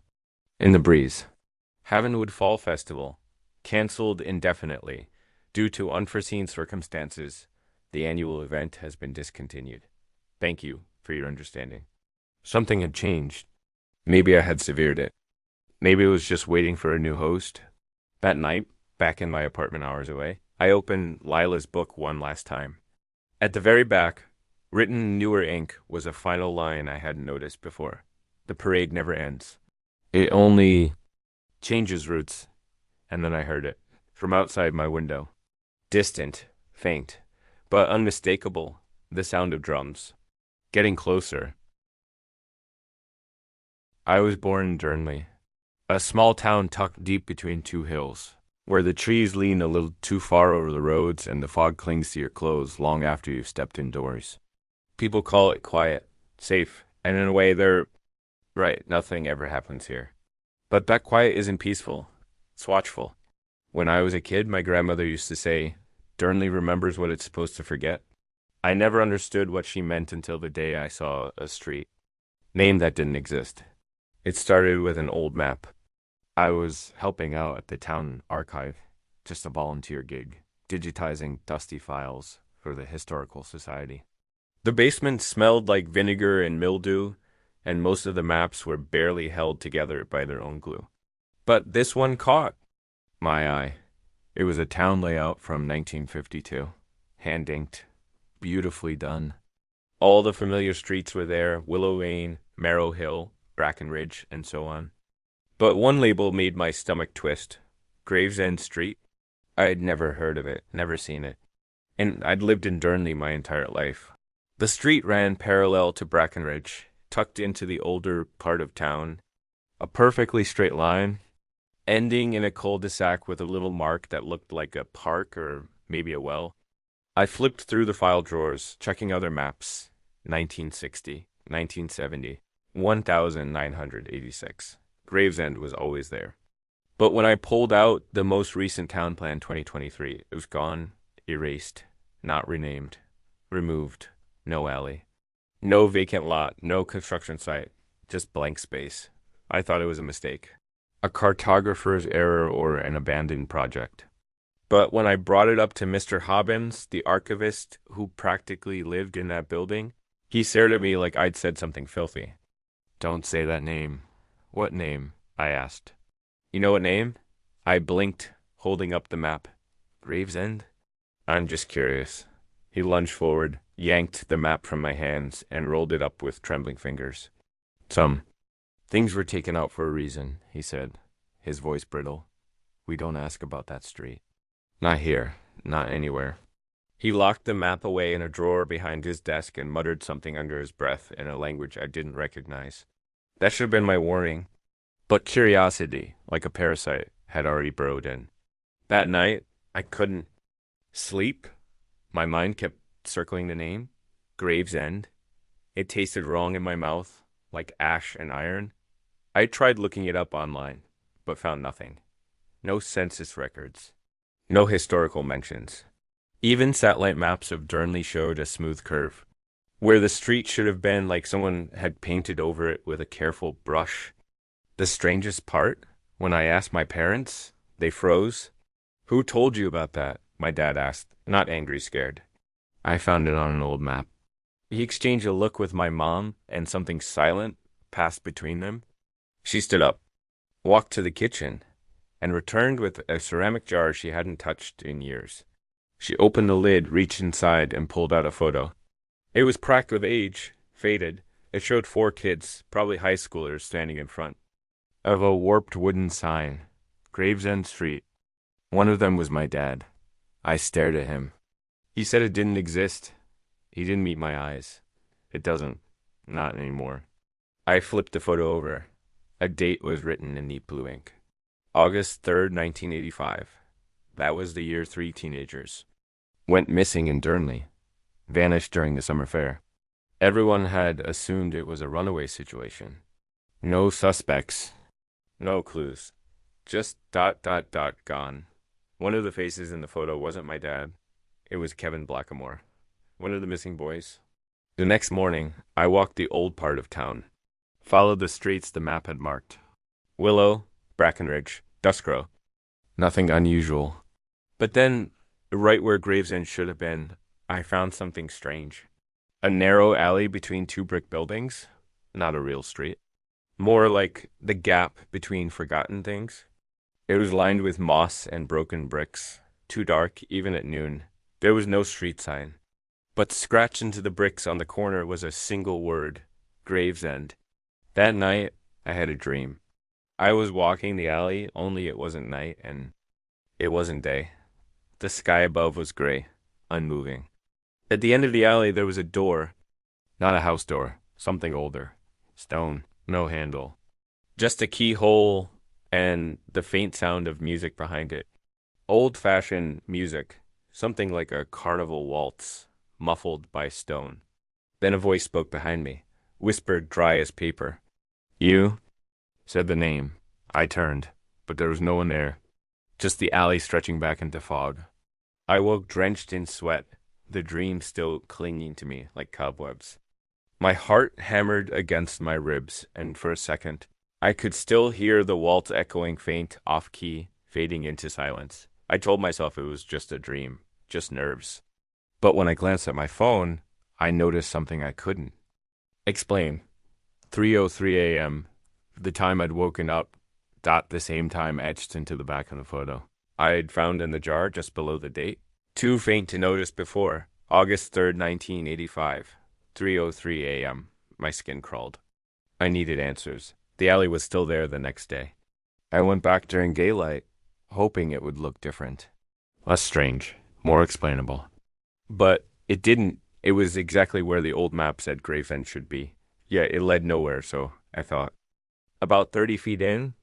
in the breeze. Heavenwood Fall Festival, canceled indefinitely due to unforeseen circumstances. The annual event has been discontinued. Thank you for your understanding. Something had changed. Maybe I had severed it. Maybe it was just waiting for a new host. That night, back in my apartment hours away, I opened Lila's book one last time. At the very back, written in newer ink, was a final line I hadn't noticed before. The parade never ends. It only changes routes. And then I heard it, from outside my window. Distant, faint, but unmistakable, the sound of drums. Getting closer. I was born in Durnley, a small town tucked deep between two hills, where the trees lean a little too far over the roads and the fog clings to your clothes long after you've stepped indoors. People call it quiet, safe, and in a way they're right, nothing ever happens here. But that quiet isn't peaceful, it's watchful. When I was a kid, my grandmother used to say, Durnley remembers what it's supposed to forget. I never understood what she meant until the day I saw a street, name that didn't exist. It started with an old map. I was helping out at the town archive, just a volunteer gig, digitizing dusty files for the Historical Society. The basement smelled like vinegar and mildew, and most of the maps were barely held together by their own glue. But this one caught my eye. It was a town layout from 1952, hand-inked, beautifully done. All the familiar streets were there, Willow Lane, Marrow Hill, Brackenridge, and so on. But one label made my stomach twist. Gravesend Street. I had never heard of it, never seen it. And I'd lived in Durnley my entire life. The street ran parallel to Brackenridge, tucked into the older part of town. A perfectly straight line, ending in a cul-de-sac with a little mark that looked like a park or maybe a well. I flipped through the file drawers, checking other maps. 1960, 1970, 1986. Gravesend was always there. But when I pulled out the most recent town plan 2023, it was gone, erased, not renamed, removed, no alley. No vacant lot, no construction site, just blank space. I thought it was a mistake. A cartographer's error or an abandoned project. But when I brought it up to Mr. Hobbins, the archivist who practically lived in that building, he stared at me like I'd said something filthy. Don't say that name. What name? I asked. You know what name? I blinked, holding up the map. Gravesend? I'm just curious. He lunged forward, yanked the map from my hands, and rolled it up with trembling fingers. Things were taken out for a reason, he said, his voice brittle. We don't ask about that street. Not here, not anywhere. He locked the map away in a drawer behind his desk and muttered something under his breath in a language I didn't recognize. That should have been my warning. But curiosity, like a parasite, had already burrowed in. That night, I couldn't sleep. My mind kept circling the name, Gravesend. It tasted wrong in my mouth, like ash and iron. I tried looking it up online, but found nothing. No census records. No historical mentions. Even satellite maps of Durnley showed a smooth curve, where the street should have been like someone had painted over it with a careful brush. The strangest part, when I asked my parents, they froze. Who told you about that? My dad asked, not angry, scared. I found it on an old map. He exchanged a look with my mom, and something silent passed between them. She stood up, walked to the kitchen, and returned with a ceramic jar she hadn't touched in years. She opened the lid, reached inside, and pulled out a photo. It was cracked with age, faded. It showed four kids, probably high schoolers, standing in front of a warped wooden sign. Gravesend Street. One of them was my dad. I stared at him. He said it didn't exist. He didn't meet my eyes. It doesn't. Not anymore. I flipped the photo over. A date was written in neat blue ink. August 3rd, 1985. That was the year three teenagers went missing in Durnley, vanished during the summer fair. Everyone had assumed it was a runaway situation. No suspects, no clues. Just ... gone. One of the faces in the photo wasn't my dad. It was Kevin Blackamore, one of the missing boys. The next morning, I walked the old part of town, followed the streets the map had marked. Willow, Brackenridge, Duskrow. Nothing unusual. But then, right where Gravesend should have been, I found something strange. A narrow alley between two brick buildings. Not a real street. More like the gap between forgotten things. It was lined with moss and broken bricks. Too dark, even at noon. There was no street sign. But scratched into the bricks on the corner was a single word. Gravesend. That night, I had a dream. I was walking the alley, only it wasn't night, and it wasn't day. The sky above was gray, unmoving. At the end of the alley, there was a door. Not a house door, something older. Stone, no handle. Just a keyhole and the faint sound of music behind it. Old-fashioned music, something like a carnival waltz, muffled by stone. Then a voice spoke behind me, whispered dry as paper. "You?" Said the name. I turned, but there was no one there. Just the alley stretching back into fog. I woke drenched in sweat, the dream still clinging to me like cobwebs. My heart hammered against my ribs, and for a second, I could still hear the waltz echoing faint, off-key, fading into silence. I told myself it was just a dream, just nerves. But when I glanced at my phone, I noticed something I couldn't explain. 3:03 a.m., the time I'd woken up, the same time etched into the back of the photo. I'd found in the jar just below the date. Too faint to notice before. August 3rd, 1985. 3:03 a.m. My skin crawled. I needed answers. The alley was still there the next day. I went back during daylight, hoping it would look different. Less strange, more explainable. But it didn't. It was exactly where the old map said Gravesend should be. Yeah, it led nowhere, so I thought. About 30 feet in,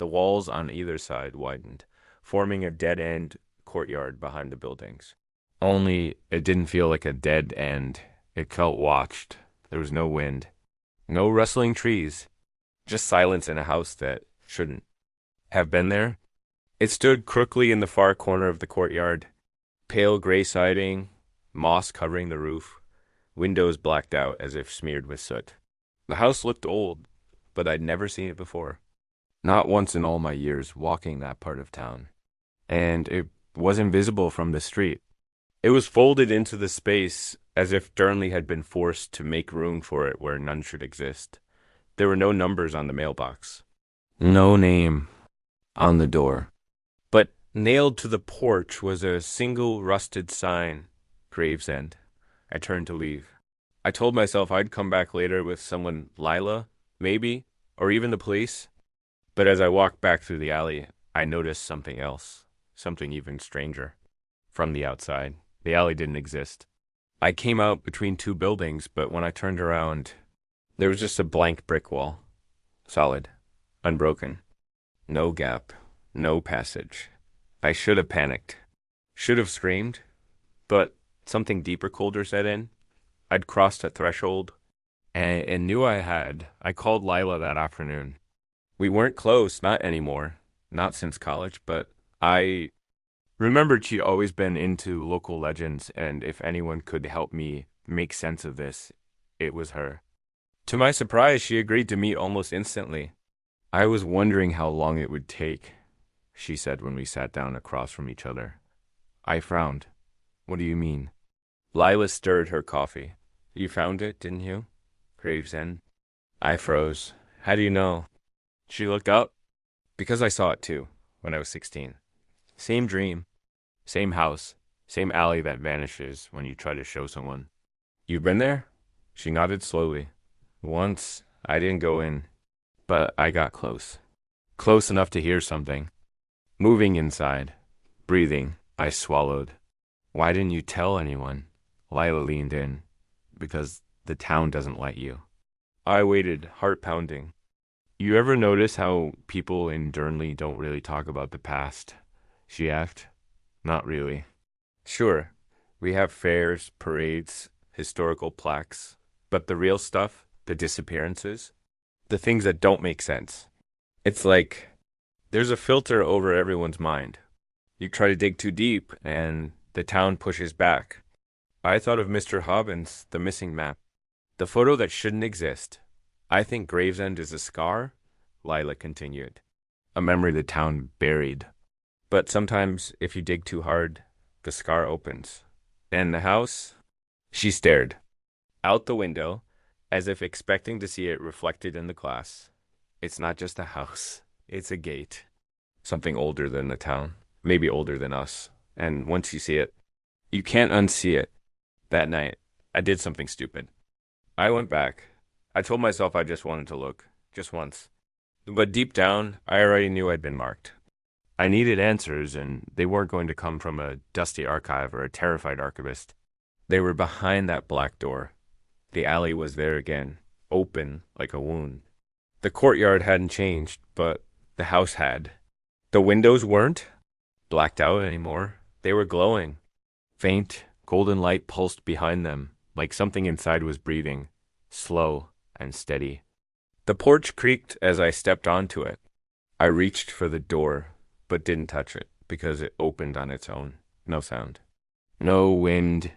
the walls on either side widened, forming a dead-end courtyard behind the buildings. Only it didn't feel like a dead end. It felt watched. There was no wind. No rustling trees. Just silence in a house that shouldn't have been there. It stood crookily in the far corner of the courtyard. Pale gray siding, moss covering the roof, windows blacked out as if smeared with soot. The house looked old, but I'd never seen it before. Not once in all my years walking that part of town. And it wasn't visible from the street. It was folded into the space as if Durnley had been forced to make room for it where none should exist. There were no numbers on the mailbox. No name on the door. But nailed to the porch was a single rusted sign, Gravesend. I turned to leave. I told myself I'd come back later with someone, Lila, maybe, or even the police. But as I walked back through the alley, I noticed something else, something even stranger. From the outside, the alley didn't exist. I came out between two buildings, but when I turned around, there was just a blank brick wall. Solid, unbroken. No gap, no passage. I should have panicked. Should have screamed. But something deeper, colder set in. I'd crossed a threshold, and knew I had. I called Lila that afternoon. We weren't close, not anymore. Not since college, but I remembered she'd always been into local legends, and if anyone could help me make sense of this, it was her. To my surprise, she agreed to meet almost instantly. I was wondering how long it would take, she said when we sat down across from each other. I frowned. What do you mean? Lila stirred her coffee. You found it, didn't you? Gravesend. I froze. How do you know? She looked up. Because I saw it too, when I was 16. Same dream. Same house. Same alley that vanishes when you try to show someone. "You've been there?" She nodded slowly. "Once. I didn't go in, but I got close. Close enough to hear something. Moving inside. Breathing." I swallowed. "Why didn't you tell anyone?" Lila leaned in. "Because the town doesn't let you." I waited, heart pounding. "You ever notice how people in Durnley don't really talk about the past?" she asked. "Not really." "Sure, we have fairs, parades, historical plaques, but the real stuff, the disappearances, the things that don't make sense. It's like there's a filter over everyone's mind. You try to dig too deep, and the town pushes back." I thought of Mr. Hobbins, the missing map, the photo that shouldn't exist. "I think Gravesend is a scar," Lila continued, "a memory the town buried. But sometimes, if you dig too hard, the scar opens. And the house?" She stared out the window, as if expecting to see it reflected in the glass. "It's not just a house, it's a gate. Something older than the town, maybe older than us. And once you see it, you can't unsee it." That night, I did something stupid. I went back. I told myself I just wanted to look, just once. But deep down, I already knew I'd been marked. I needed answers, and they weren't going to come from a dusty archive or a terrified archivist. They were behind that black door. The alley was there again, open like a wound. The courtyard hadn't changed, but the house had. The windows weren't blacked out anymore. They were glowing. Faint, golden light pulsed behind them, like something inside was breathing, slow and steady. The porch creaked as I stepped onto it. I reached for the door, but didn't touch it, because it opened on its own. No sound. No wind.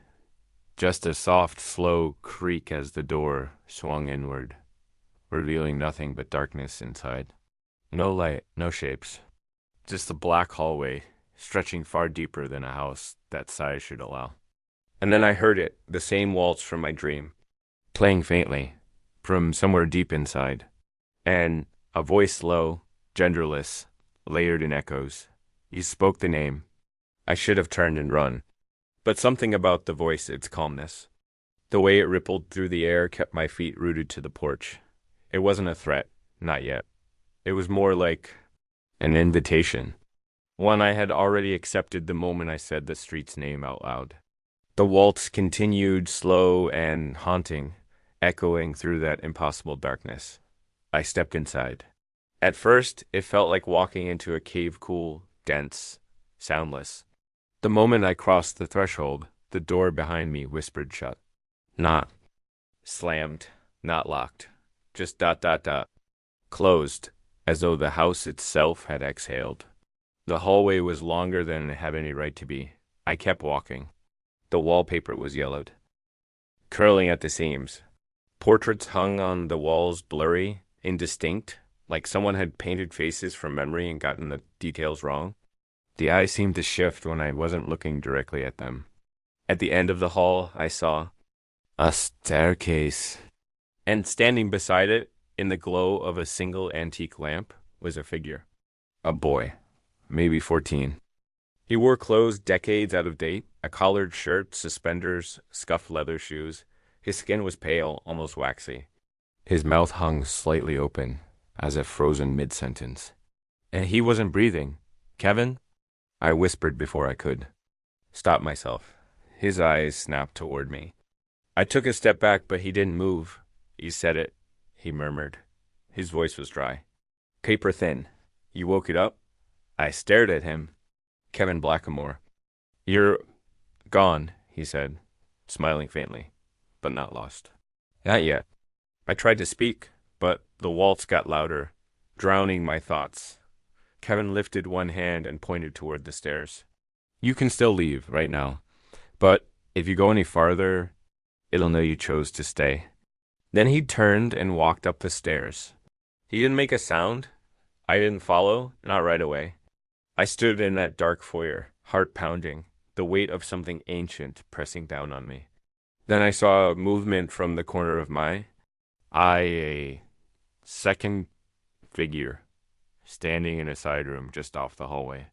Just a soft, slow creak as the door swung inward, revealing nothing but darkness inside. No light, no shapes. Just a black hallway, stretching far deeper than a house that size should allow. And then I heard it, the same waltz from my dream, playing faintly, from somewhere deep inside. And a voice low, genderless, layered in echoes. You spoke the name. I should have turned and run. But something about the voice, its calmness, the way it rippled through the air kept my feet rooted to the porch. It wasn't a threat, not yet. It was more like an invitation. One I had already accepted the moment I said the street's name out loud. The waltz continued, slow and haunting, echoing through that impossible darkness. I stepped inside. At first, it felt like walking into a cave, cool, dense, soundless. The moment I crossed the threshold, the door behind me whispered shut. Not slammed, not locked, just ... closed, as though the house itself had exhaled. The hallway was longer than it had any right to be. I kept walking. The wallpaper was yellowed, curling at the seams. Portraits hung on the walls blurry, indistinct, like someone had painted faces from memory and gotten the details wrong. The eyes seemed to shift when I wasn't looking directly at them. At the end of the hall, I saw a staircase. And standing beside it, in the glow of a single antique lamp, was a figure. A boy, maybe 14. He wore clothes decades out of date, a collared shirt, suspenders, scuffed leather shoes. His skin was pale, almost waxy. His mouth hung slightly open, as if frozen mid-sentence. And he wasn't breathing. "Kevin?" I whispered before I could. Stopped myself. His eyes snapped toward me. I took a step back, but he didn't move. "You said it," he murmured. His voice was dry. "Paper thin. You woke it up?" I stared at him. Kevin Blackamore. "You're gone," he said, smiling faintly, but not lost. "Not yet." I tried to speak, but the waltz got louder, drowning my thoughts. Kevin lifted one hand and pointed toward the stairs. "You can still leave right now, but if you go any farther, it'll know you chose to stay." Then he turned and walked up the stairs. He didn't make a sound. I didn't follow, not right away. I stood in that dark foyer, heart pounding, the weight of something ancient pressing down on me. Then I saw a movement from the corner of my eye, a second figure, standing in a side room just off the hallway.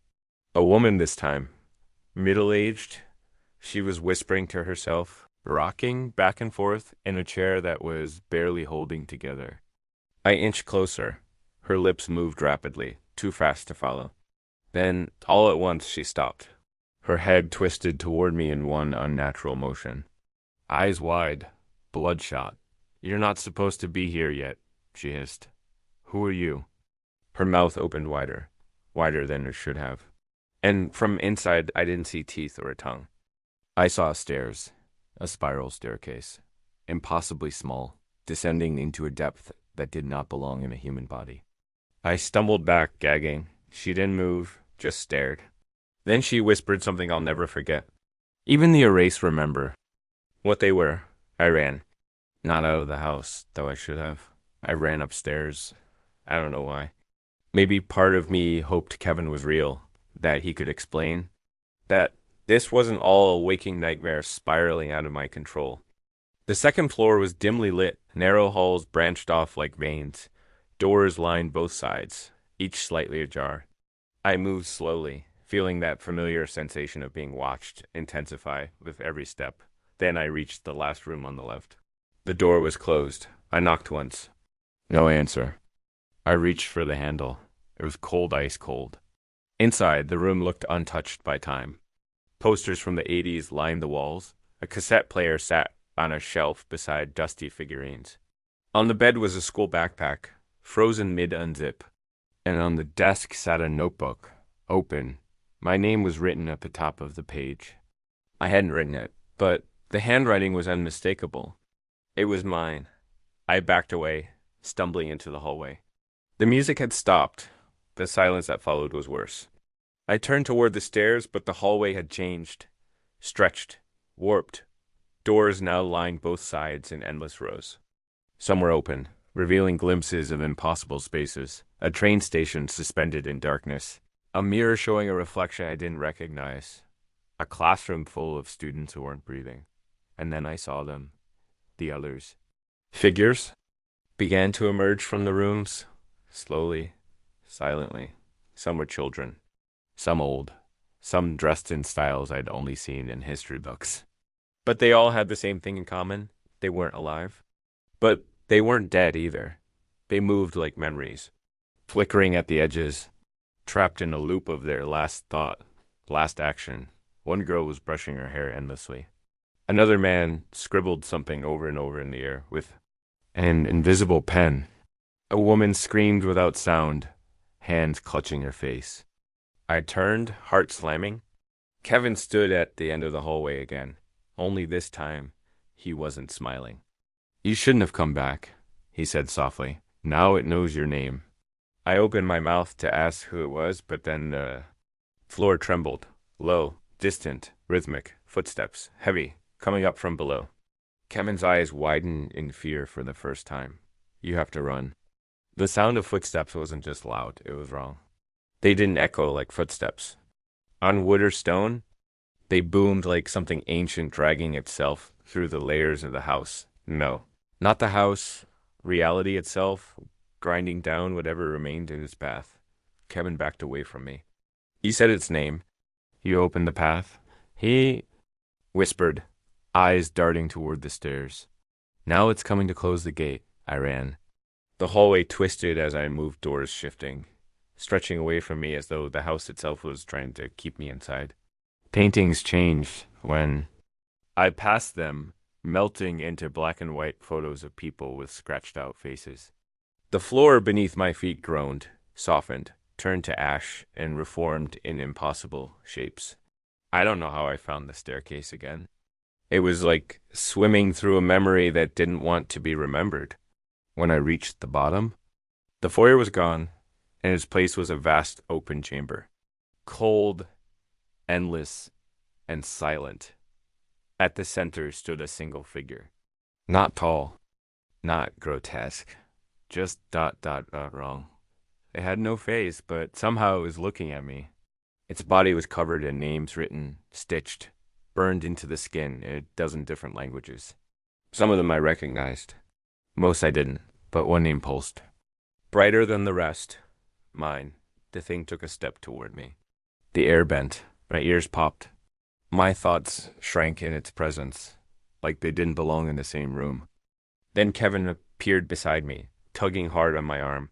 A woman this time, middle-aged. She was whispering to herself, rocking back and forth in a chair that was barely holding together. I inched closer. Her lips moved rapidly, too fast to follow. Then, all at once, she stopped. Her head twisted toward me in one unnatural motion. Eyes wide, bloodshot. "You're not supposed to be here yet," she hissed. "Who are you?" Her mouth opened wider, wider than it should have. And from inside, I didn't see teeth or a tongue. I saw stairs, a spiral staircase, impossibly small, descending into a depth that did not belong in a human body. I stumbled back, gagging. She didn't move, just stared. Then she whispered something I'll never forget. Even the erase remember. What they were. I ran. Not out of the house, though I should have. I ran upstairs. I don't know why. Maybe part of me hoped Kevin was real, that he could explain. That this wasn't all a waking nightmare spiraling out of my control. The second floor was dimly lit. Narrow halls branched off like veins. Doors lined both sides, each slightly ajar. I moved slowly, feeling that familiar sensation of being watched intensify with every step. Then I reached the last room on the left. The door was closed. I knocked once. No answer. I reached for the handle. It was cold, ice cold. Inside, the room looked untouched by time. Posters from the 80s lined the walls. A cassette player sat on a shelf beside dusty figurines. On the bed was a school backpack, frozen mid-unzip. And on the desk sat a notebook, open. My name was written at the top of the page. I hadn't written it, but the handwriting was unmistakable. It was mine. I backed away, stumbling into the hallway. The music had stopped. The silence that followed was worse. I turned toward the stairs, but the hallway had changed, stretched, warped. Doors now lined both sides in endless rows. Some were open, revealing glimpses of impossible spaces. A train station suspended in darkness. A mirror showing a reflection I didn't recognize. A classroom full of students who weren't breathing. And then I saw them. The others. Figures began to emerge from the rooms, slowly, silently. Some were children, some old, some dressed in styles I'd only seen in history books. But they all had the same thing in common. They weren't alive. But they weren't dead either. They moved like memories, flickering at the edges, trapped in a loop of their last thought, last action. One girl was brushing her hair endlessly. Another man scribbled something over and over in the air with an invisible pen. A woman screamed without sound, hands clutching her face. I turned, heart slamming. Kevin stood at the end of the hallway again. Only this time, he wasn't smiling. "You shouldn't have come back," he said softly. "Now it knows your name." I opened my mouth to ask who it was, but then the floor trembled. Low, distant, rhythmic, footsteps, heavy, coming up from below. Kevin's eyes widened in fear for the first time. "You have to run." The sound of footsteps wasn't just loud, it was wrong. They didn't echo like footsteps. On wood or stone, they boomed like something ancient dragging itself through the layers of the house. No, not the house, reality itself, grinding down whatever remained in its path. Kevin backed away from me. He said its name. He opened the path. He whispered, eyes darting toward the stairs. "Now it's coming to close the gate." I ran. The hallway twisted as I moved, doors shifting, stretching away from me as though the house itself was trying to keep me inside. Paintings changed when I passed them, melting into black and white photos of people with scratched out faces. The floor beneath my feet groaned, softened, turned to ash, and reformed in impossible shapes. I don't know how I found the staircase again. It was like swimming through a memory that didn't want to be remembered. When I reached the bottom, the foyer was gone, and its place was a vast open chamber. Cold, endless, and silent. At the center stood a single figure. Not tall, not grotesque, just ... wrong. It had no face, but somehow it was looking at me. Its body was covered in names written, stitched, burned into the skin in a dozen different languages. Some of them I recognized. Most I didn't, but one name pulsed. Brighter than the rest. Mine. The thing took a step toward me. The air bent. My ears popped. My thoughts shrank in its presence. like they didn't belong in the same room. Then Kevin appeared beside me, tugging hard on my arm.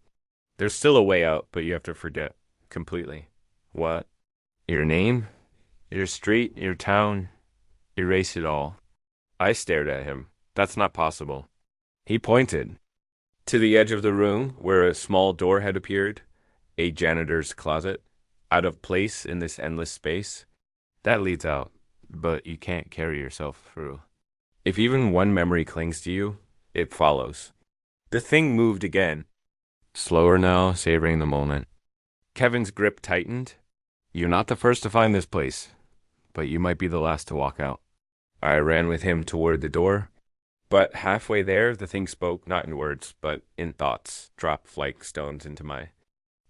There's still a way out, but you have to forget completely. What? Your name? Your street? Your town? Erase it all. I stared at him. That's not possible. He pointed to the edge of the room where a small door had appeared, a janitor's closet, out of place in this endless space. That leads out, but you can't carry yourself through. If even one memory clings to you, it follows. The thing moved again. Slower now, savoring the moment. Kevin's grip tightened. You're not the first to find this place, but you might be the last to walk out. I ran with him toward the door, but halfway there, the thing spoke not in words, but in thoughts, dropped like stones into my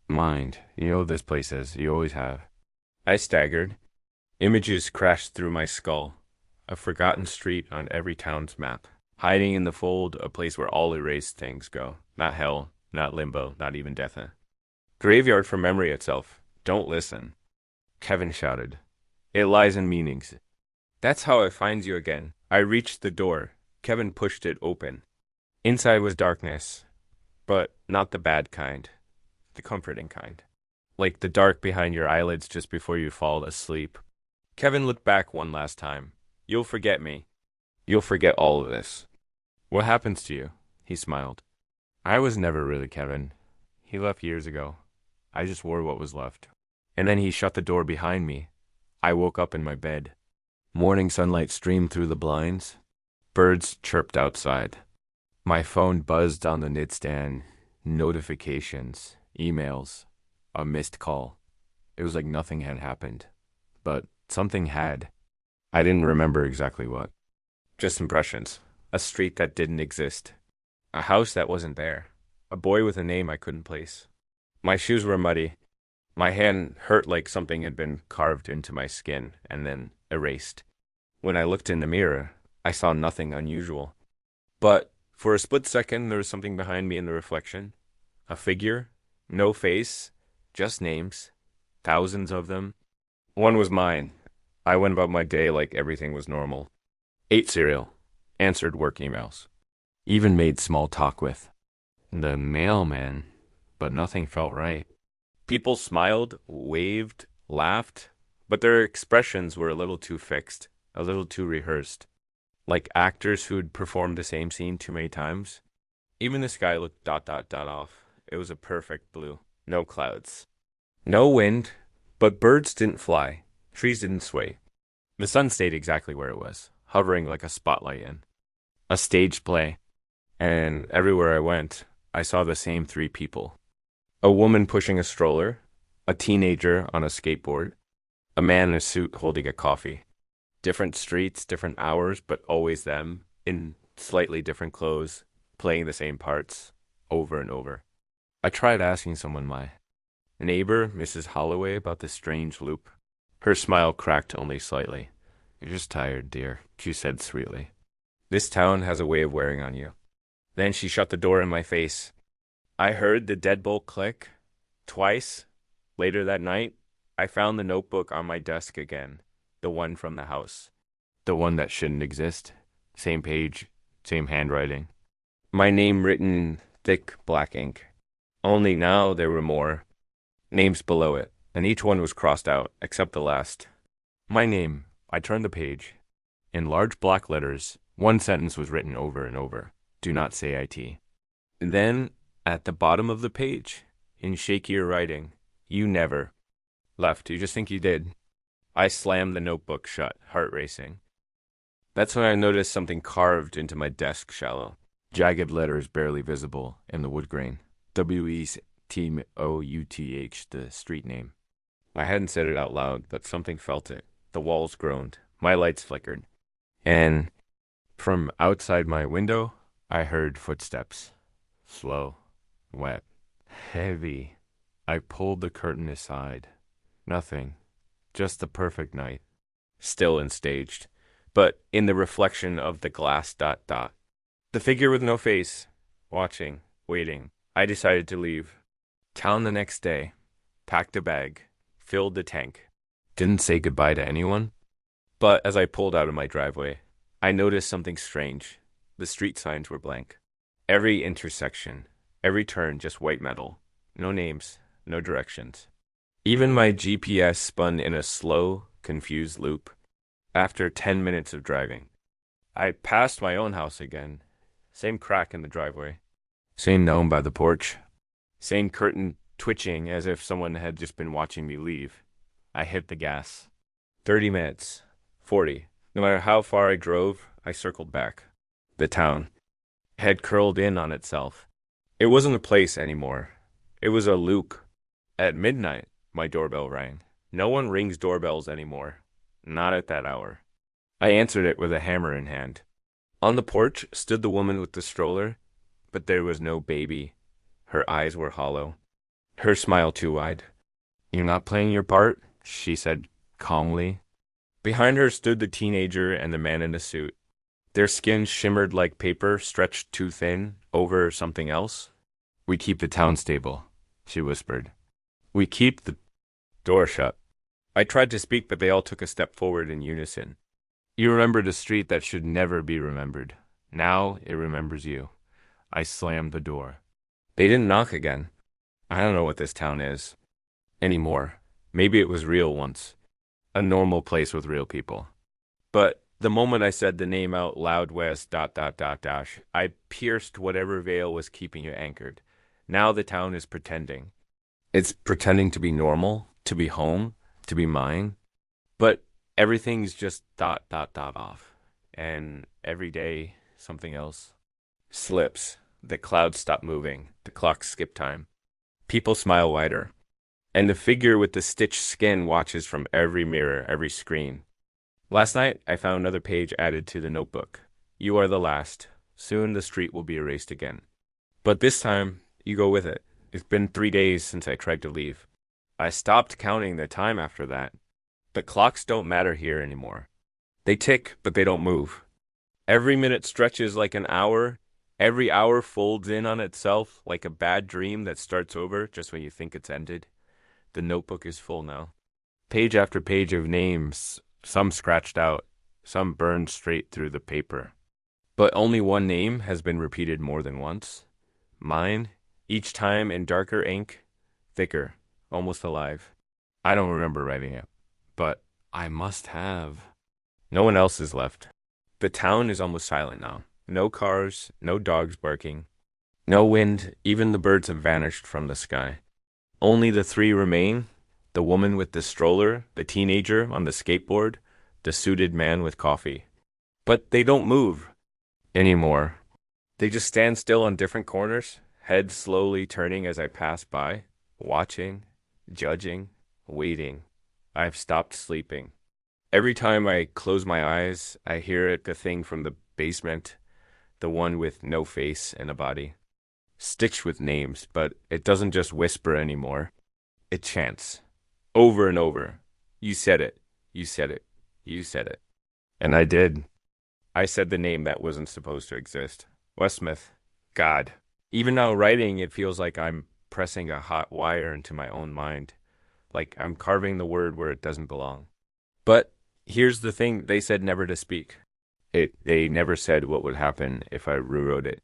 mind. You know this place is, you always have. I staggered. Images crashed through my skull. A forgotten street on every town's map. Hiding in the fold, a place where all erased things go. Not hell, not limbo, not even death. Graveyard for memory itself. Don't listen. Kevin shouted. It lies in meanings. That's how I find you again. I reached the door. Kevin pushed it open. Inside was darkness, but not the bad kind. The comforting kind. Like the dark behind your eyelids just before you fall asleep. Kevin looked back one last time. You'll forget me. You'll forget all of this. What happens to you? He smiled. I was never really Kevin. He left years ago. I just wore what was left. And then he shut the door behind me. I woke up in my bed. Morning sunlight streamed through the blinds. Birds chirped outside. My phone buzzed on the nightstand. Notifications, emails, a missed call. It was like nothing had happened. But something had. I didn't remember exactly what. Just impressions. A street that didn't exist. A house that wasn't there. A boy with a name I couldn't place. My shoes were muddy. My hand hurt like something had been carved into my skin and then erased. When I looked in the mirror, I saw nothing unusual. But for a split second, there was something behind me in the reflection. A figure, no face, just names, thousands of them. One was mine. I went about my day like everything was normal. Ate cereal, answered work emails, even made small talk with the mailman, but nothing felt right. People smiled, waved, laughed, but their expressions were a little too fixed, a little too rehearsed, like actors who'd performed the same scene too many times. Even the sky looked ... off. It was a perfect blue. No clouds. No wind, but birds didn't fly. Trees didn't sway. The sun stayed exactly where it was, hovering like a spotlight in a staged play. And everywhere I went, I saw the same three people. A woman pushing a stroller, a teenager on a skateboard, a man in a suit holding a coffee. Different streets, different hours, but always them, in slightly different clothes, playing the same parts, over and over. I tried asking someone, my neighbor, Mrs. Holloway, about this strange loop. Her smile cracked only slightly. You're just tired, dear, she said sweetly. This town has a way of wearing on you. Then she shut the door in my face. I heard the deadbolt click. Twice. Later that night, I found the notebook on my desk again. The one from the house. The one that shouldn't exist. Same page, same handwriting. My name written in thick black ink. Only now there were more names below it, and each one was crossed out, except the last. My name. I turned the page. In large black letters, one sentence was written over and over. Do not say IT. Then, at the bottom of the page, in shakier writing, you never left. You just think you did. I slammed the notebook shut, heart racing. That's when I noticed something carved into my desk shallow. Jagged letters barely visible in the wood grain. WETOUTH, the street name. I hadn't said it out loud, but something felt it. The walls groaned. My lights flickered. And from outside my window, I heard footsteps. Slow, wet, heavy. I pulled the curtain aside. Nothing. Just the perfect night. Still and staged, but in the reflection of the glass ... The figure with no face. Watching, waiting. I decided to leave. Town the next day. Packed a bag. Filled the tank. Didn't say goodbye to anyone. But as I pulled out of my driveway, I noticed something strange. The street signs were blank. Every intersection, every turn, just white metal. No names, no directions. Even my GPS spun in a slow, confused loop. After 10 minutes of driving, I passed my own house again. Same crack in the driveway. Same gnome by the porch. Same curtain twitching as if someone had just been watching me leave. I hit the gas. 30 minutes. 40. No matter how far I drove, I circled back. The town had curled in on itself. It wasn't a place anymore. It was a loop. At midnight, my doorbell rang. No one rings doorbells anymore. Not at that hour. I answered it with a hammer in hand. On the porch stood the woman with the stroller, but there was no baby. Her eyes were hollow. Her smile too wide. "You're not playing your part?" she said calmly. Behind her stood the teenager and the man in the suit. Their skin shimmered like paper stretched too thin over something else. "We keep the town stable," she whispered. "We keep the door shut." I tried to speak, but they all took a step forward in unison. "You remembered a street that should never be remembered. Now it remembers you." I slammed the door. They didn't knock again. I don't know what this town is anymore. Maybe it was real once. A normal place with real people. But the moment I said the name out loud, West, ... I pierced whatever veil was keeping it anchored. Now the town is pretending. It's pretending to be normal, to be home, to be mine. But everything's just ... off. And every day, something else slips. The clouds stop moving. The clocks skip time. People smile wider. And the figure with the stitched skin watches from every mirror, every screen. Last night, I found another page added to the notebook. "You are the last. Soon the street will be erased again. But this time, you go with it." It's been 3 days since I tried to leave. I stopped counting the time after that. The clocks don't matter here anymore. They tick, but they don't move. Every minute stretches like an hour. Every hour folds in on itself like a bad dream that starts over just when you think it's ended. The notebook is full now. Page after page of names, some scratched out, some burned straight through the paper. But only one name has been repeated more than once. Mine, each time in darker ink, thicker, almost alive. I don't remember writing it, but I must have. No one else is left. The town is almost silent now. No cars, no dogs barking. No wind, even the birds have vanished from the sky. Only the three remain: the woman with the stroller, the teenager on the skateboard, the suited man with coffee. But they don't move anymore. They just stand still on different corners, heads slowly turning as I pass by, watching, judging, waiting. I've stopped sleeping. Every time I close my eyes, I hear the thing from the basement, the one with no face and a body. Stitched with names, but it doesn't just whisper anymore. It chants. Over and over. "You said it. You said it. You said it." And I did. I said the name that wasn't supposed to exist. Westmouth. God. Even now writing, it feels like I'm pressing a hot wire into my own mind. Like I'm carving the word where it doesn't belong. But here's the thing, they said never to speak. They never said what would happen if I rewrote it.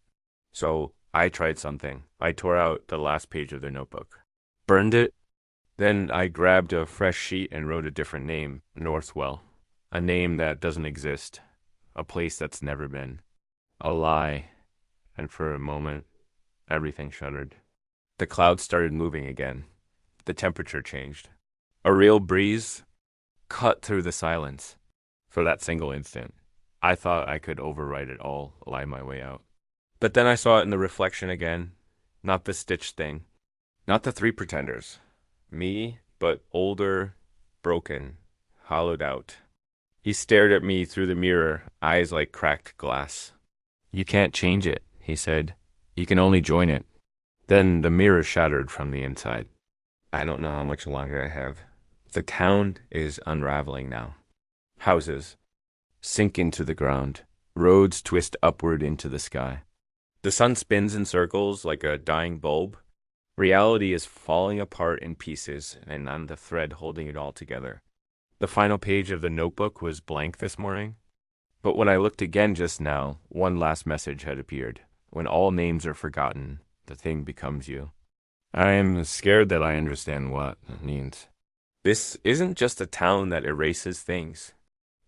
So I tried something. I tore out the last page of the notebook. Burned it. Then I grabbed a fresh sheet and wrote a different name, Northwell. A name that doesn't exist. A place that's never been. A lie. And for a moment, everything shuddered. The clouds started moving again. The temperature changed. A real breeze cut through the silence. For that single instant, I thought I could overwrite it all, lie my way out. But then I saw it in the reflection again. Not the stitched thing. Not the three pretenders. Me, but older, broken, hollowed out. He stared at me through the mirror, eyes like cracked glass. "You can't change it," he said. "You can only join it." Then the mirror shattered from the inside. I don't know how much longer I have. The town is unraveling now. Houses sink into the ground. Roads twist upward into the sky. The sun spins in circles like a dying bulb. Reality is falling apart in pieces, and I'm the thread holding it all together. The final page of the notebook was blank this morning. But when I looked again just now, one last message had appeared. When all names are forgotten, the thing becomes you. I am scared that I understand what it means. This isn't just a town that erases things.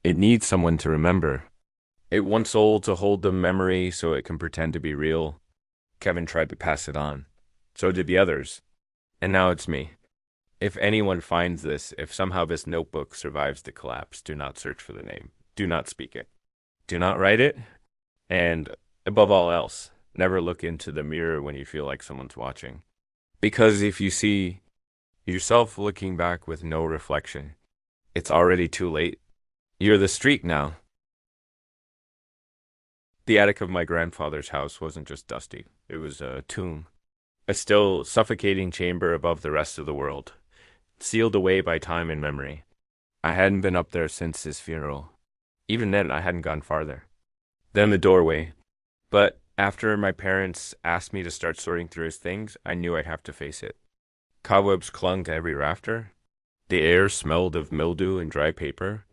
It needs someone to remember. It wants soul to hold the memory so it can pretend to be real. Kevin tried to pass it on. So did the others. And now it's me. If anyone finds this, if somehow this notebook survives the collapse, do not search for the name. Do not speak it. Do not write it. And above all else, never look into the mirror when you feel like someone's watching. Because if you see yourself looking back with no reflection, it's already too late. You're the street now. The attic of my grandfather's house wasn't just dusty. It was a tomb. A still suffocating chamber above the rest of the world, sealed away by time and memory. I hadn't been up there since his funeral. Even then, I hadn't gone farther. Then the doorway. But after my parents asked me to start sorting through his things, I knew I'd have to face it. Cobwebs clung to every rafter. The air smelled of mildew and dry paper.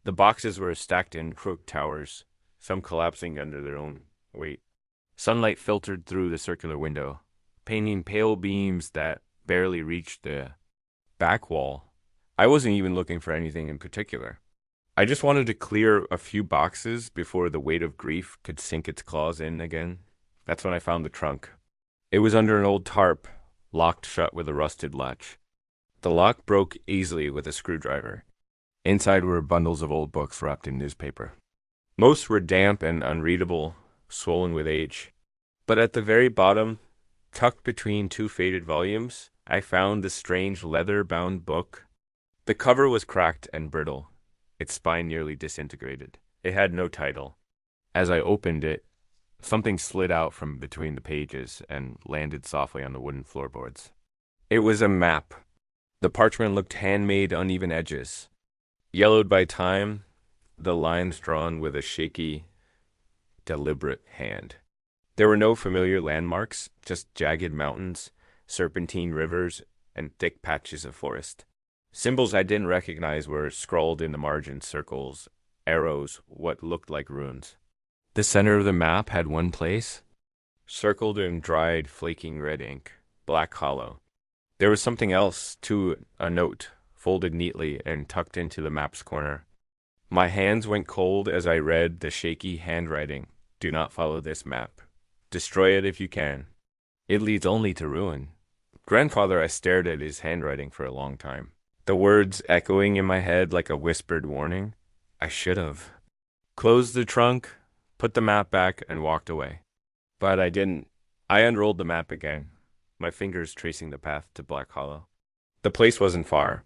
The boxes were stacked in crooked towers, some collapsing under their own weight. Sunlight filtered through the circular window, painting pale beams that barely reached the back wall. I wasn't even looking for anything in particular. I just wanted to clear a few boxes before the weight of grief could sink its claws in again. That's when I found the trunk. It was under an old tarp, locked shut with a rusted latch. The lock broke easily with a screwdriver. Inside were bundles of old books wrapped in newspaper. Most were damp and unreadable, swollen with age. But at the very bottom, tucked between two faded volumes, I found the strange leather-bound book. The cover was cracked and brittle, its spine nearly disintegrated. It had no title. As I opened it, something slid out from between the pages and landed softly on the wooden floorboards. It was a map. The parchment looked handmade, uneven edges. Yellowed by time, the lines drawn with a shaky, deliberate hand. There were no familiar landmarks, just jagged mountains, serpentine rivers, and thick patches of forest. Symbols I didn't recognize were scrawled in the margins, circles, arrows, what looked like runes. The center of the map had one place, circled in dried, flaking red ink, Black Hollow. There was something else, too, a note, folded neatly and tucked into the map's corner. My hands went cold as I read the shaky handwriting. Do not follow this map. Destroy it if you can. It leads only to ruin. Grandfather, I stared at his handwriting for a long time. The words echoing in my head like a whispered warning. I should have. Closed the trunk, put the map back, and walked away. But I didn't. I unrolled the map again, my fingers tracing the path to Black Hollow. The place wasn't far.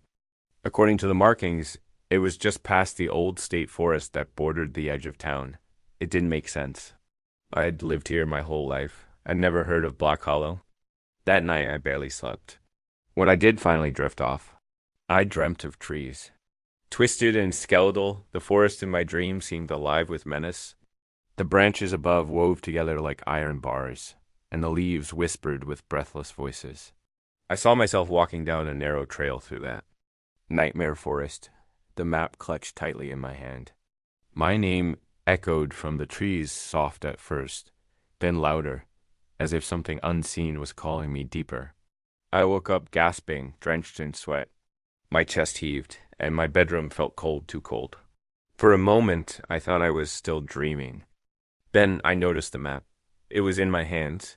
According to the markings, it was just past the old state forest that bordered the edge of town. It didn't make sense. I'd lived here my whole life. I'd never heard of Black Hollow. That night I barely slept. When I did finally drift off, I dreamt of trees. Twisted and skeletal, the forest in my dream seemed alive with menace. The branches above wove together like iron bars, and the leaves whispered with breathless voices. I saw myself walking down a narrow trail through that nightmare forest, the map clutched tightly in my hand. My name echoed from the trees, soft at first, then louder, as if something unseen was calling me deeper. I woke up gasping, drenched in sweat. My chest heaved, and my bedroom felt cold, too cold. For a moment, I thought I was still dreaming. Then I noticed the map. It was in my hands.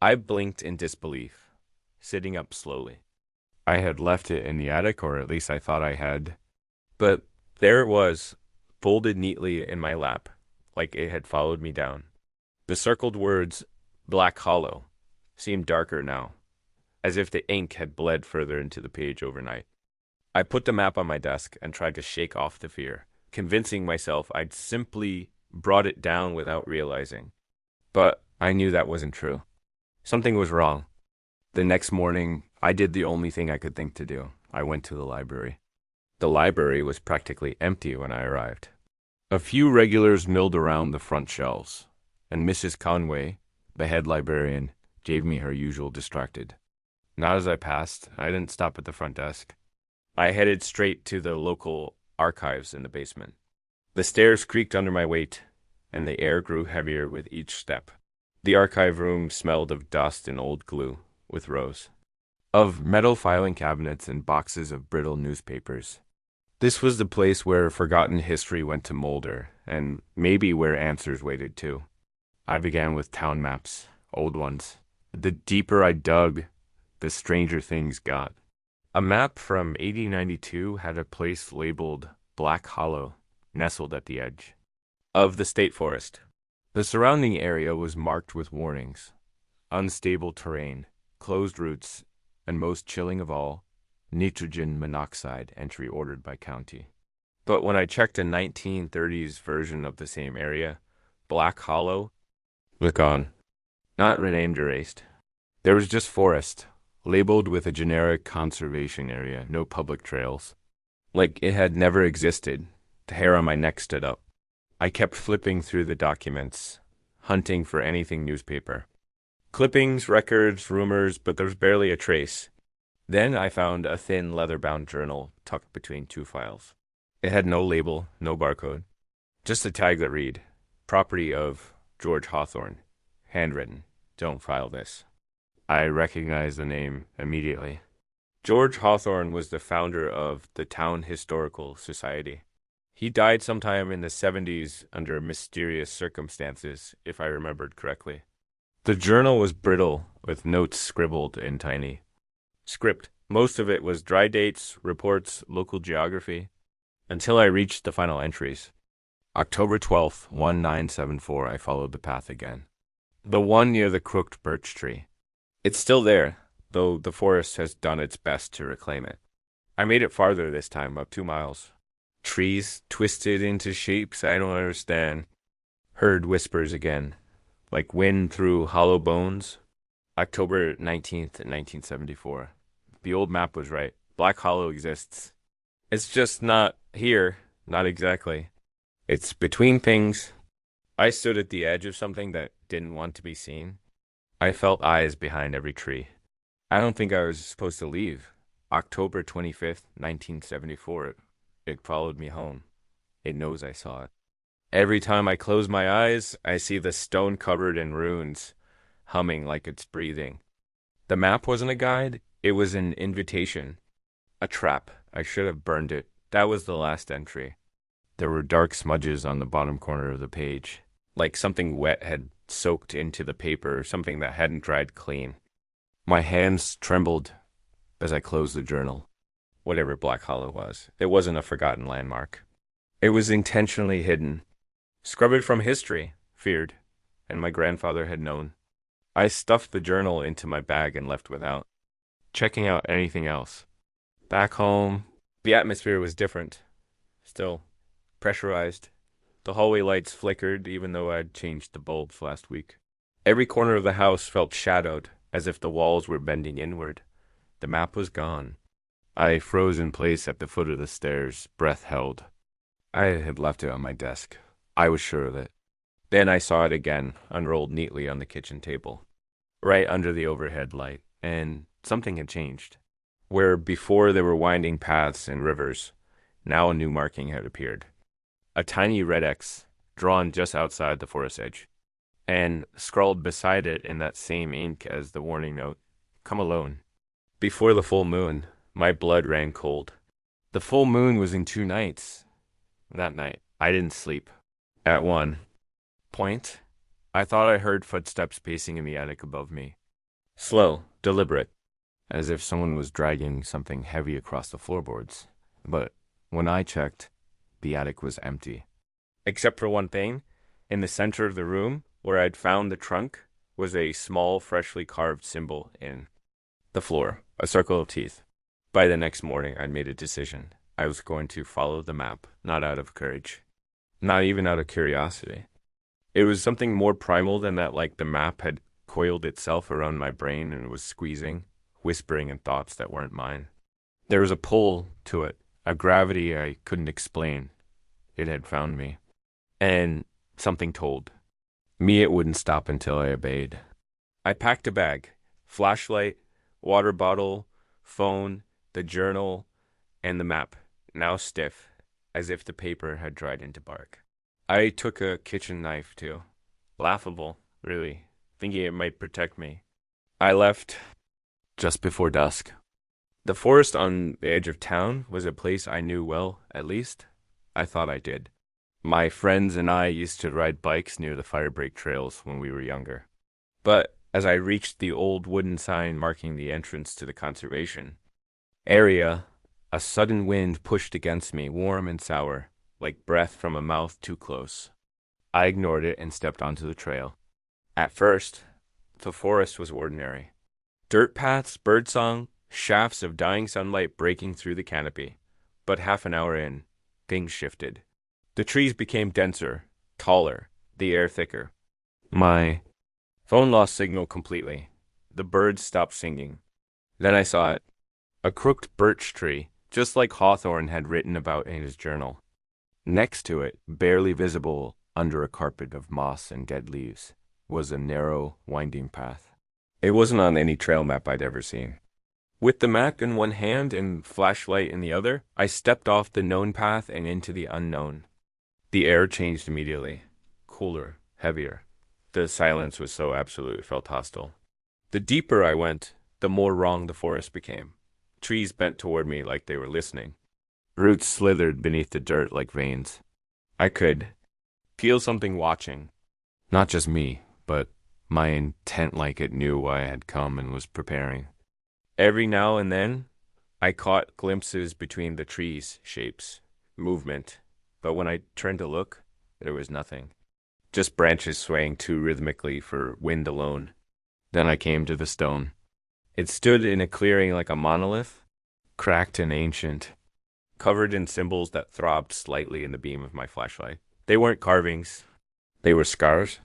I blinked in disbelief, sitting up slowly. I had left it in the attic, or at least I thought I had. But there it was, folded neatly in my lap, like it had followed me down. The circled words, Black Hollow, seemed darker now, as if the ink had bled further into the page overnight. I put the map on my desk and tried to shake off the fear, convincing myself I'd simply brought it down without realizing. But I knew that wasn't true. Something was wrong. The next morning, I did the only thing I could think to do. I went to the library. The library was practically empty when I arrived. A few regulars milled around the front shelves, and Mrs. Conway, the head librarian, gave me her usual distracted. Not as I passed. I didn't stop at the front desk. I headed straight to the local archives in the basement. The stairs creaked under my weight, and the air grew heavier with each step. The archive room smelled of dust and old glue, with rows of metal filing cabinets and boxes of brittle newspapers. This was the place where forgotten history went to molder, and maybe where answers waited too. I began with town maps, old ones. The deeper I dug, the stranger things got. A map from 1892 had a place labeled Black Hollow, nestled at the edge of the state forest. The surrounding area was marked with warnings: unstable terrain, closed routes, and most chilling of all, nitrogen monoxide entry ordered by county. But when I checked a 1930s version of the same area, Black Hollow, was gone. Not renamed, erased. There was just forest, labeled with a generic conservation area, no public trails. Like it had never existed. The hair on my neck stood up. I kept flipping through the documents, hunting for anything newspaper. Clippings, records, rumors, but there was barely a trace. Then I found a thin leather-bound journal tucked between two files. It had no label, no barcode, just a tag that read, property of George Hawthorne, handwritten, don't file this. I recognized the name immediately. George Hawthorne was the founder of the Town Historical Society. He died sometime in the 70s under mysterious circumstances, if I remembered correctly. The journal was brittle, with notes scribbled in tiny script. Most of it was dry dates, reports, local geography, until I reached the final entries. October 12th, 1974, I followed the path again. The one near the crooked birch tree. It's still there, though the forest has done its best to reclaim it. I made it farther this time, about 2 miles. Trees twisted into shapes I don't understand. Heard whispers again, like wind through hollow bones. October 19th, 1974. The old map was right. Black Hollow exists. It's just not here, not exactly. It's between things. I stood at the edge of something that didn't want to be seen. I felt eyes behind every tree. I don't think I was supposed to leave. October 25th, 1974. It followed me home. It knows I saw it. Every time I close my eyes, I see the stone covered in runes, humming like it's breathing. The map wasn't a guide, it was an invitation. A trap. I should have burned it. That was the last entry. There were dark smudges on the bottom corner of the page, like something wet had soaked into the paper, something that hadn't dried clean. My hands trembled as I closed the journal. Whatever Black Hollow was, it wasn't a forgotten landmark. It was intentionally hidden. Scrub it from history, feared, and my grandfather had known. I stuffed the journal into my bag and left without checking out anything else. Back home, the atmosphere was different. Still, pressurized. The hallway lights flickered even though I'd changed the bulbs last week. Every corner of the house felt shadowed, as if the walls were bending inward. The map was gone. I froze in place at the foot of the stairs, breath held. I had left it on my desk. I was sure of it. Then I saw it again, unrolled neatly on the kitchen table, right under the overhead light, and something had changed. Where before there were winding paths and rivers, now a new marking had appeared. A tiny red X, drawn just outside the forest edge, and scrawled beside it in that same ink as the warning note, "Come alone." Before the full moon, my blood ran cold. The full moon was in 2 nights. That night, I didn't sleep. At 1 point, I thought I heard footsteps pacing in the attic above me. Slow, deliberate, as if someone was dragging something heavy across the floorboards. But when I checked, the attic was empty. Except for one thing, in the center of the room, where I'd found the trunk, was a small, freshly carved symbol in the floor, a circle of teeth. By the next morning, I'd made a decision. I was going to follow the map, not out of courage, not even out of curiosity. It was something more primal than that, like the map had coiled itself around my brain and was squeezing, whispering in thoughts that weren't mine. There was a pull to it, a gravity I couldn't explain. It had found me. And something told me it wouldn't stop until I obeyed. I packed a bag, flashlight, water bottle, phone, the journal, and the map, now stiff, as if the paper had dried into bark. I took a kitchen knife too. Laughable, really, thinking it might protect me. I left just before dusk. The forest on the edge of town was a place I knew well, at least. I thought I did. My friends and I used to ride bikes near the firebreak trails when we were younger. But as I reached the old wooden sign marking the entrance to the conservation area, a sudden wind pushed against me, warm and sour, like breath from a mouth too close. I ignored it and stepped onto the trail. At first, the forest was ordinary. Dirt paths, birdsong, shafts of dying sunlight breaking through the canopy. But half an hour in, things shifted. The trees became denser, taller, the air thicker. My phone lost signal completely. The birds stopped singing. Then I saw it. A crooked birch tree, just like Hawthorne had written about in his journal. Next to it, barely visible under a carpet of moss and dead leaves, was a narrow, winding path. It wasn't on any trail map I'd ever seen. With the map in one hand and flashlight in the other, I stepped off the known path and into the unknown. The air changed immediately. Cooler, heavier. The silence was so absolute it felt hostile. The deeper I went, the more wrong the forest became. Trees bent toward me like they were listening. Roots slithered beneath the dirt like veins. I could feel something watching. Not just me, but my intent like it knew why I had come and was preparing. Every now and then, I caught glimpses between the trees' shapes, movement, but when I turned to look, there was nothing. Just branches swaying too rhythmically for wind alone. Then I came to the stone. It stood in a clearing like a monolith, cracked and ancient, covered in symbols that throbbed slightly in the beam of my flashlight. They weren't carvings. They were scars.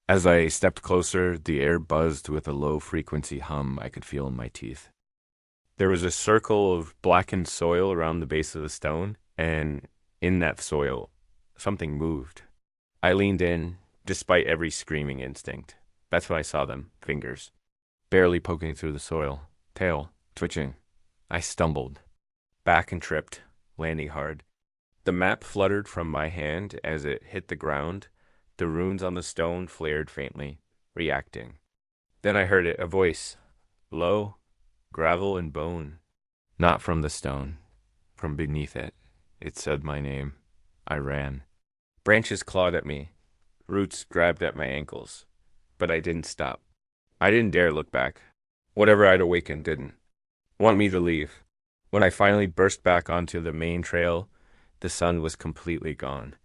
As I stepped closer, the air buzzed with a low-frequency hum I could feel in my teeth. There was a circle of blackened soil around the base of the stone, and in that soil, something moved. I leaned in, despite every screaming instinct. That's when I saw them, fingers, barely poking through the soil, tail twitching. I stumbled, back and tripped, landing hard. The map fluttered from my hand as it hit the ground. The runes on the stone flared faintly, reacting. Then I heard it, a voice, low, gravel and bone. Not from the stone, from beneath it. It said my name. I ran. Branches clawed at me. Roots grabbed at my ankles. But I didn't stop. I didn't dare look back. Whatever I'd awakened didn't want me to leave. When I finally burst back onto the main trail, the sun was completely gone.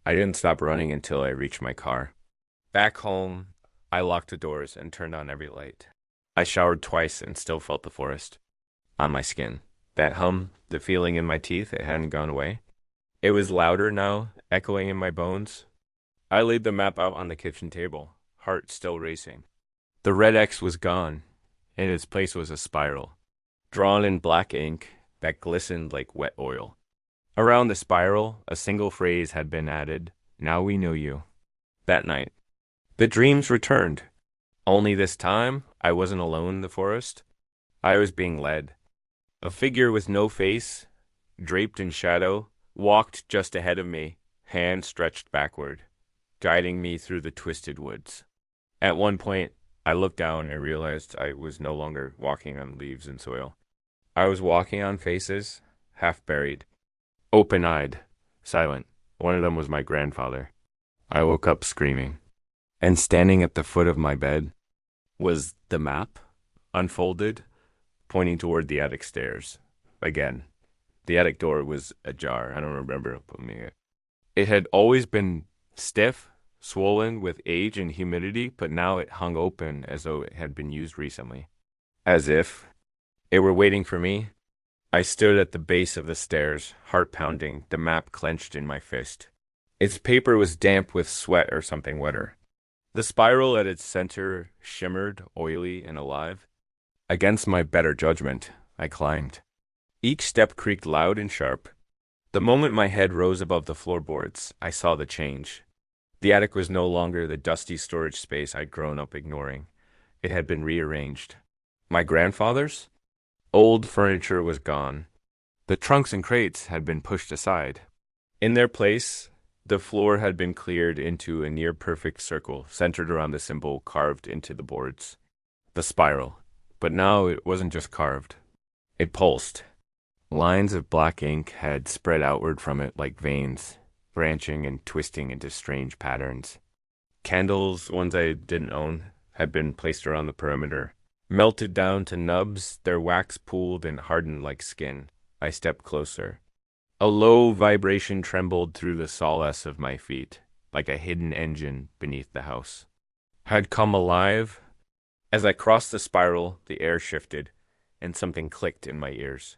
I didn't stop running until I reached my car. Back home, I locked the doors and turned on every light. I showered twice and still felt the forest on my skin. That hum, the feeling in my teeth, it hadn't gone away. It was louder now, echoing in my bones. I laid the map out on the kitchen table, heart still racing. The red X was gone. In its place was a spiral, drawn in black ink that glistened like wet oil. Around the spiral, a single phrase had been added, "Now we know you." That night, the dreams returned. Only this time, I wasn't alone in the forest. I was being led. A figure with no face, draped in shadow, walked just ahead of me, hand stretched backward, guiding me through the twisted woods. At one point, I looked down and realized I was no longer walking on leaves and soil. I was walking on faces, half buried, open-eyed, silent. One of them was my grandfather. I woke up screaming. And standing at the foot of my bed was the map, unfolded, pointing toward the attic stairs. Again, the attic door was ajar. I don't remember opening it. It had always been stiff, swollen with age and humidity, but now it hung open as though it had been used recently. As if it were waiting for me. I stood at the base of the stairs, heart pounding, the map clenched in my fist. Its paper was damp with sweat or something wetter. The spiral at its center shimmered, oily and alive. Against my better judgment, I climbed. Each step creaked loud and sharp. The moment my head rose above the floorboards, I saw the change. The attic was no longer the dusty storage space I'd grown up ignoring. It had been rearranged. My grandfather's? Old furniture was gone. The trunks and crates had been pushed aside. In their place, the floor had been cleared into a near-perfect circle centered around the symbol carved into the boards, the spiral. But now it wasn't just carved. It pulsed. Lines of black ink had spread outward from it like veins, branching and twisting into strange patterns. Candles, ones I didn't own, had been placed around the perimeter. Melted down to nubs, their wax pooled and hardened like skin. I stepped closer. A low vibration trembled through the solace of my feet, like a hidden engine beneath the house. Had come alive? As I crossed the spiral, the air shifted, and something clicked in my ears.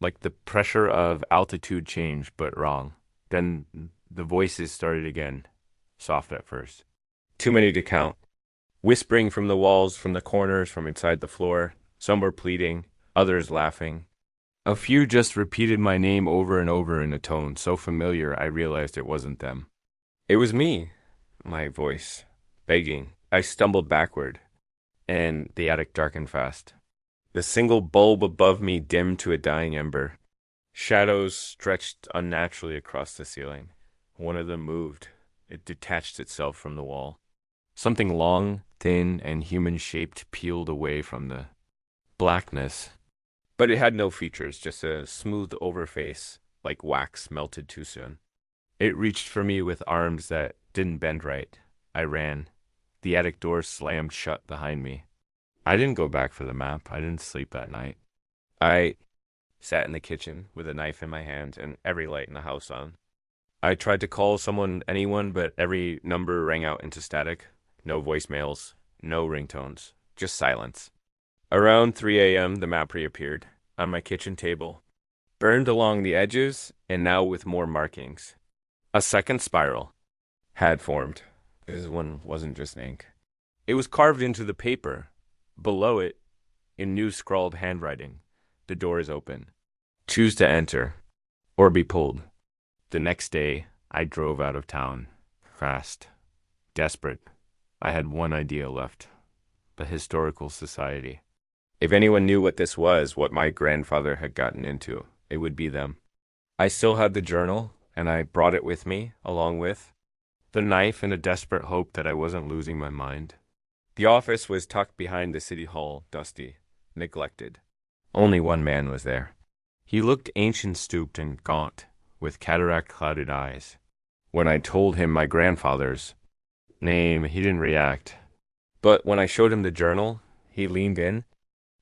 Like the pressure of altitude change, but wrong. Then the voices started again, soft at first. Too many to count. Whispering from the walls, from the corners, from inside the floor. Some were pleading, others laughing. A few just repeated my name over and over in a tone so familiar I realized it wasn't them. It was me, my voice, begging. I stumbled backward, and the attic darkened fast. The single bulb above me dimmed to a dying ember. Shadows stretched unnaturally across the ceiling. One of them moved. It detached itself from the wall. Something long, thin, and human-shaped peeled away from the blackness. But it had no features, just a smooth overface, like wax melted too soon. It reached for me with arms that didn't bend right. I ran. The attic door slammed shut behind me. I didn't go back for the map. I didn't sleep that night. I sat in the kitchen with a knife in my hand and every light in the house on. I tried to call anyone, but every number rang out into static. No voicemails, no ringtones, just silence. Around 3 a.m., the map reappeared on my kitchen table, burned along the edges and now with more markings. A second spiral had formed. This one wasn't just ink. It was carved into the paper. Below it, in new scrawled handwriting, the door is open. Choose to enter, or be pulled. The next day, I drove out of town, fast, desperate. I had one idea left, the Historical Society. If anyone knew what this was, what my grandfather had gotten into, it would be them. I still had the journal, and I brought it with me, along with the knife in a desperate hope that I wasn't losing my mind. The office was tucked behind the city hall, dusty, neglected. Only one man was there. He looked ancient, stooped, and gaunt, with cataract-clouded eyes. When I told him my grandfather's name, he didn't react. But when I showed him the journal, he leaned in,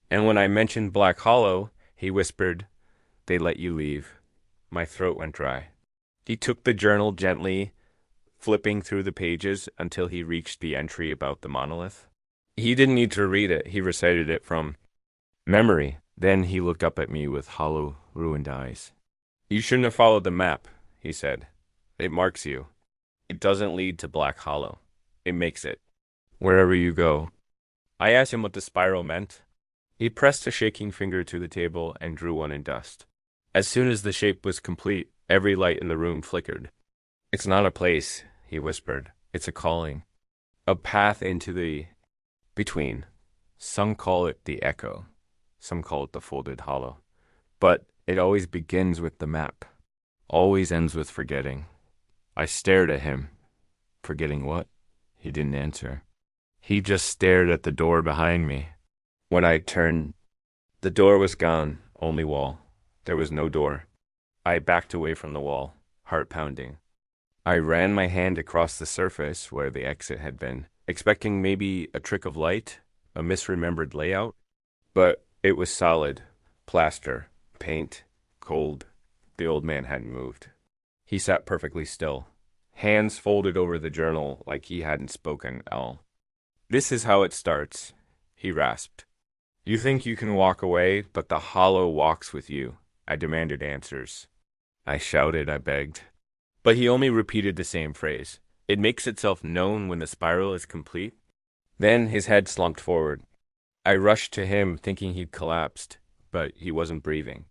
and when I mentioned Black Hollow, he whispered, "They let you leave." My throat went dry. He took the journal gently, flipping through the pages until he reached the entry about the monolith. He didn't need to read it. He recited it from memory. Then he looked up at me with hollow, ruined eyes. "You shouldn't have followed the map," he said. "It marks you. It doesn't lead to Black Hollow. It makes it. Wherever you go." I asked him what the spiral meant. He pressed a shaking finger to the table and drew one in dust. As soon as the shape was complete, every light in the room flickered. "It's not a place," he whispered. "It's a calling. A path into the between. Some call it the echo. Some call it the folded hollow. But it always begins with the map. Always ends with forgetting." I stared at him. Forgetting what? He didn't answer. He just stared at the door behind me. When I turned, the door was gone, only wall. There was no door. I backed away from the wall, heart pounding. I ran my hand across the surface where the exit had been, expecting maybe a trick of light, a misremembered layout. But it was solid, plaster, paint, cold. The old man hadn't moved. He sat perfectly still, hands folded over the journal like he hadn't spoken at all. "This is how it starts," he rasped. "You think you can walk away, but the hollow walks with you." I demanded answers. I shouted, I begged. But he only repeated the same phrase. "It makes itself known when the spiral is complete." Then his head slumped forward. I rushed to him, thinking he'd collapsed, but he wasn't breathing.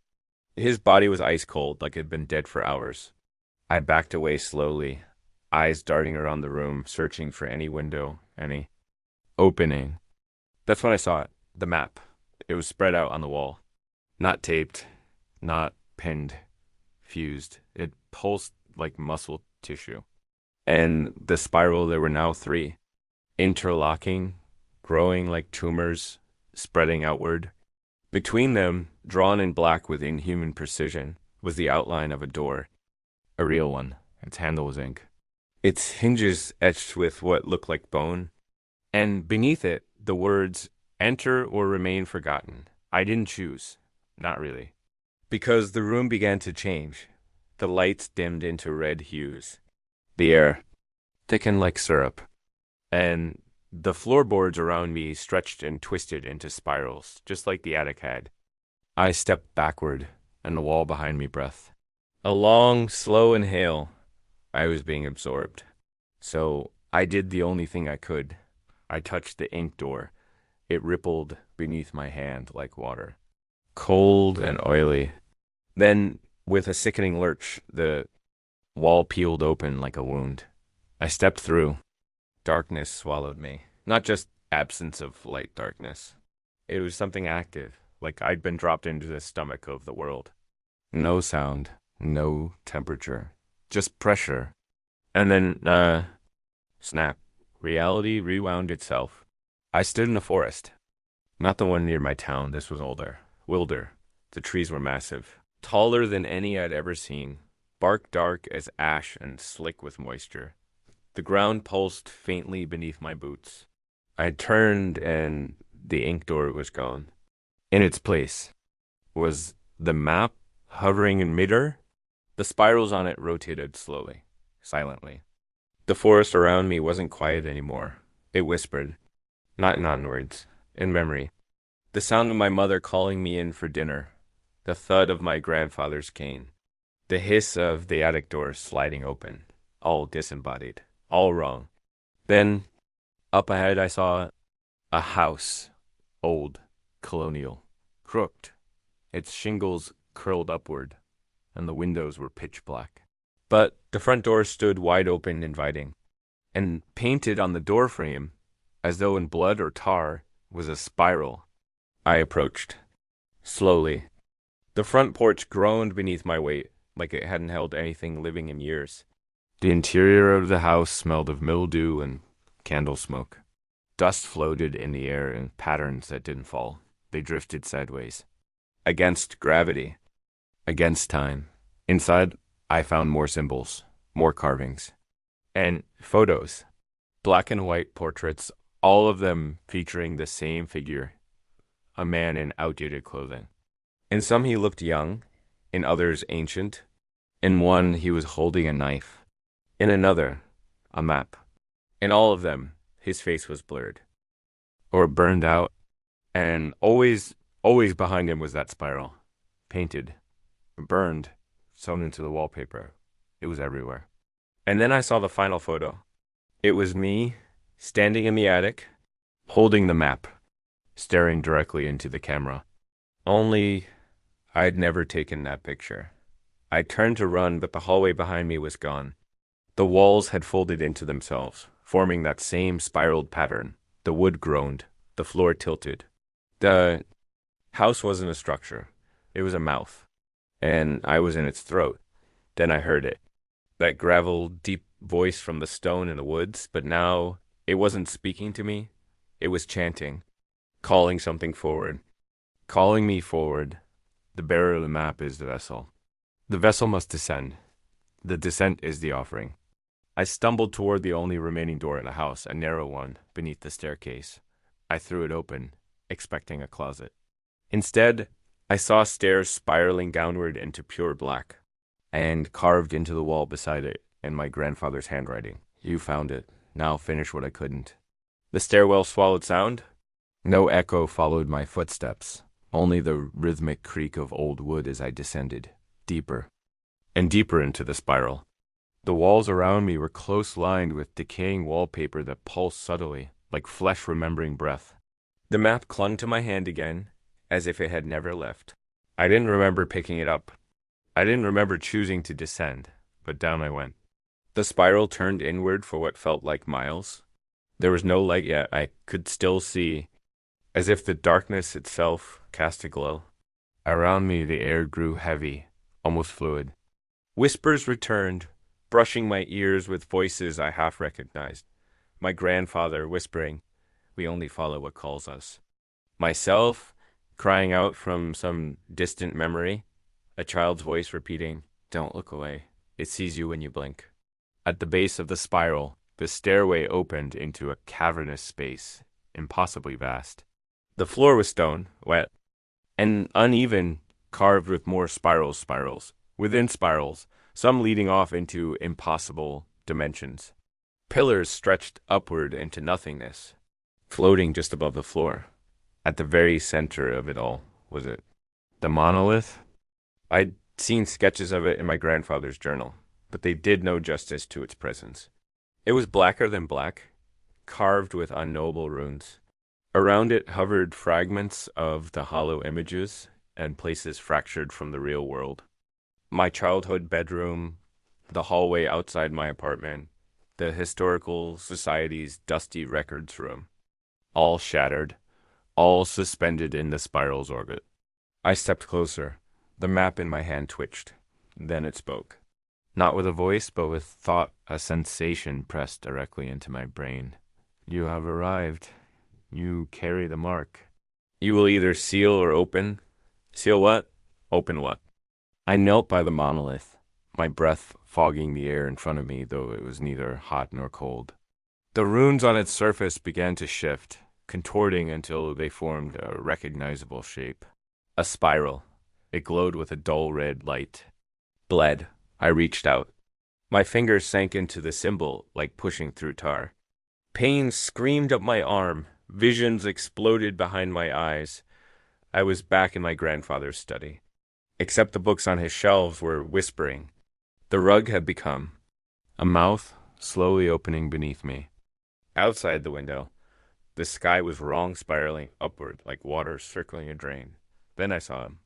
His body was ice cold, like it had been dead for hours. I backed away slowly, eyes darting around the room, searching for any window, any opening. That's when I saw it, the map. It was spread out on the wall. Not taped, not pinned, fused. It pulsed like muscle tissue. And the spiral, there were now three, interlocking, growing like tumors, spreading outward. Between them, drawn in black with inhuman precision, was the outline of a door, a real one. Its handle was ink. Its hinges etched with what looked like bone, and beneath it, the words, "Enter or remain forgotten." I didn't choose. Not really. Because the room began to change. The lights dimmed into red hues. The air thickened like syrup. And the floorboards around me stretched and twisted into spirals, just like the attic had. I stepped backward, and the wall behind me breathed. A long, slow inhale. I was being absorbed. So I did the only thing I could. I touched the ink door. It rippled beneath my hand like water. Cold and oily. Then, with a sickening lurch, the wall peeled open like a wound. I stepped through. Darkness swallowed me. Not just absence of light darkness. It was something active, like I'd been dropped into the stomach of the world. No sound, no temperature, just pressure. And then, snap. Reality rewound itself. I stood in a forest. Not the one near my town, this was older. Wilder. The trees were massive. Taller than any I'd ever seen. Bark dark as ash and slick with moisture. The ground pulsed faintly beneath my boots. I turned and the ink door was gone. In its place was the map hovering in midair. The spirals on it rotated slowly, silently. The forest around me wasn't quiet anymore. It whispered, not in words, in memory. The sound of my mother calling me in for dinner. The thud of my grandfather's cane. The hiss of the attic door sliding open. All disembodied. All wrong. Then, up ahead I saw a house. Old. Colonial. Crooked. Its shingles curled upward, and the windows were pitch black. But the front door stood wide open, inviting. And painted on the doorframe, as though in blood or tar, was a spiral. I approached. Slowly. The front porch groaned beneath my weight, like it hadn't held anything living in years. The interior of the house smelled of mildew and candle smoke. Dust floated in the air in patterns that didn't fall. They drifted sideways. Against gravity. Against time. Inside, I found more symbols, more carvings. And photos. Black and white portraits, all of them featuring the same figure. A man in outdated clothing. In some he looked young, in others ancient. In one he was holding a knife. In another, a map. In all of them, his face was blurred. Or burned out. And always behind him was that spiral. Painted. Burned. Sewn into the wallpaper. It was everywhere. And then I saw the final photo. It was me, standing in the attic, holding the map, staring directly into the camera. Only I'd never taken that picture. I turned to run, but the hallway behind me was gone. The walls had folded into themselves, forming that same spiraled pattern. The wood groaned. The floor tilted. The house wasn't a structure. It was a mouth. And I was in its throat. Then I heard it. That gravel, deep voice from the stone in the woods, but now it wasn't speaking to me. It was chanting, calling something forward. Calling me forward. The bearer of the map is the vessel. The vessel must descend. The descent is the offering. I stumbled toward the only remaining door in the house, a narrow one, beneath the staircase. I threw it open, expecting a closet. Instead, I saw stairs spiraling downward into pure black, and carved into the wall beside it in my grandfather's handwriting. You found it. Now finish what I couldn't. The stairwell swallowed sound. No echo followed my footsteps. Only the rhythmic creak of old wood as I descended, deeper, and deeper into the spiral. The walls around me were close lined with decaying wallpaper that pulsed subtly, like flesh remembering breath. The map clung to my hand again, as if it had never left. I didn't remember picking it up. I didn't remember choosing to descend, but down I went. The spiral turned inward for what felt like miles. There was no light yet. I could still see, as if the darkness itself cast a glow. Around me the air grew heavy, almost fluid. Whispers returned, brushing my ears with voices I half recognized. My grandfather whispering, "We only follow what calls us." Myself crying out from some distant memory, a child's voice repeating, "Don't look away. It sees you when you blink." At the base of the spiral, the stairway opened into a cavernous space, impossibly vast. The floor was stone, wet, and uneven, carved with more spirals, within spirals, some leading off into impossible dimensions. Pillars stretched upward into nothingness, floating just above the floor. At the very center of it all was it. The monolith? I'd seen sketches of it in my grandfather's journal, but they did no justice to its presence. It was blacker than black, carved with unknowable runes. Around it hovered fragments of the hollow images and places fractured from the real world. My childhood bedroom, the hallway outside my apartment, the historical society's dusty records room, all shattered, all suspended in the spiral's orbit. I stepped closer. The map in my hand twitched. Then it spoke. Not with a voice, but with thought, a sensation pressed directly into my brain. "You have arrived. You carry the mark. You will either seal or open." Seal what? Open what? I knelt by the monolith, my breath fogging the air in front of me, though it was neither hot nor cold. The runes on its surface began to shift, contorting until they formed a recognizable shape. A spiral. It glowed with a dull red light. Bled. I reached out. My fingers sank into the symbol like pushing through tar. Pain screamed up my arm. Visions exploded behind my eyes. I was back in my grandfather's study. Except the books on his shelves were whispering. The rug had become a mouth slowly opening beneath me. Outside the window, the sky was wrong, spiraling upward like water circling a drain. Then I saw him,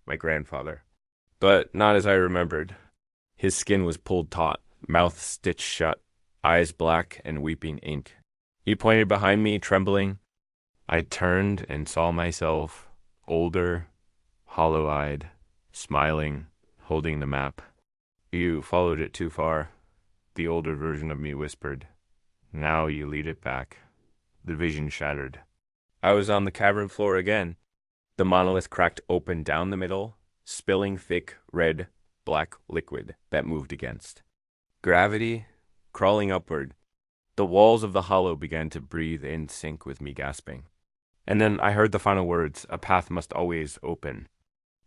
my grandfather. But not as I remembered. His skin was pulled taut, mouth stitched shut, eyes black and weeping ink. He pointed behind me, trembling. I turned and saw myself, older, hollow-eyed, smiling, holding the map. "You followed it too far," the older version of me whispered. "Now you lead it back." The vision shattered. I was on the cavern floor again. The monolith cracked open down the middle, spilling thick, red, black liquid that moved against. Gravity, crawling upward. The walls of the hollow began to breathe in sync with me gasping. And then I heard the final words, "A path must always open.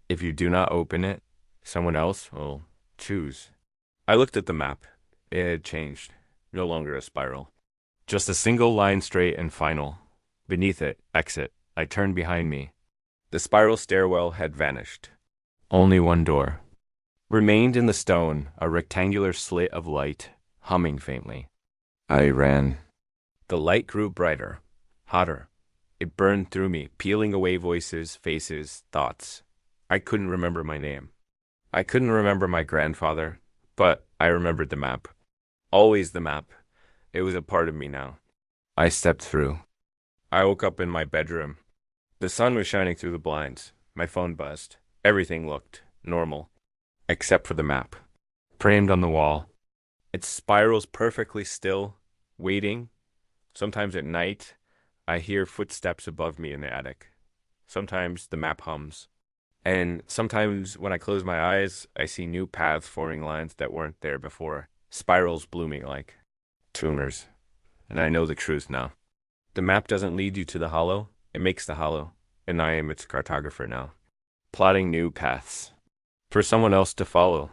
If you do not open it, someone else will choose." I looked at the map. It had changed. No longer a spiral. Just a single line, straight and final. Beneath it, exit. I turned behind me. The spiral stairwell had vanished. Only one door remained in the stone, a rectangular slit of light, humming faintly. I ran. The light grew brighter, hotter. It burned through me, peeling away voices, faces, thoughts. I couldn't remember my name. I couldn't remember my grandfather, but I remembered the map. Always the map. It was a part of me now. I stepped through. I woke up in my bedroom. The sun was shining through the blinds. My phone buzzed. Everything looked normal, except for the map, framed on the wall. It spirals perfectly still, waiting. Sometimes at night, I hear footsteps above me in the attic. Sometimes the map hums. And sometimes when I close my eyes, I see new paths forming lines that weren't there before. Spirals blooming like tumors. And I know the truth now. The map doesn't lead you to the hollow. It makes the hollow. And I am its cartographer now. Plotting new paths. For someone else to follow.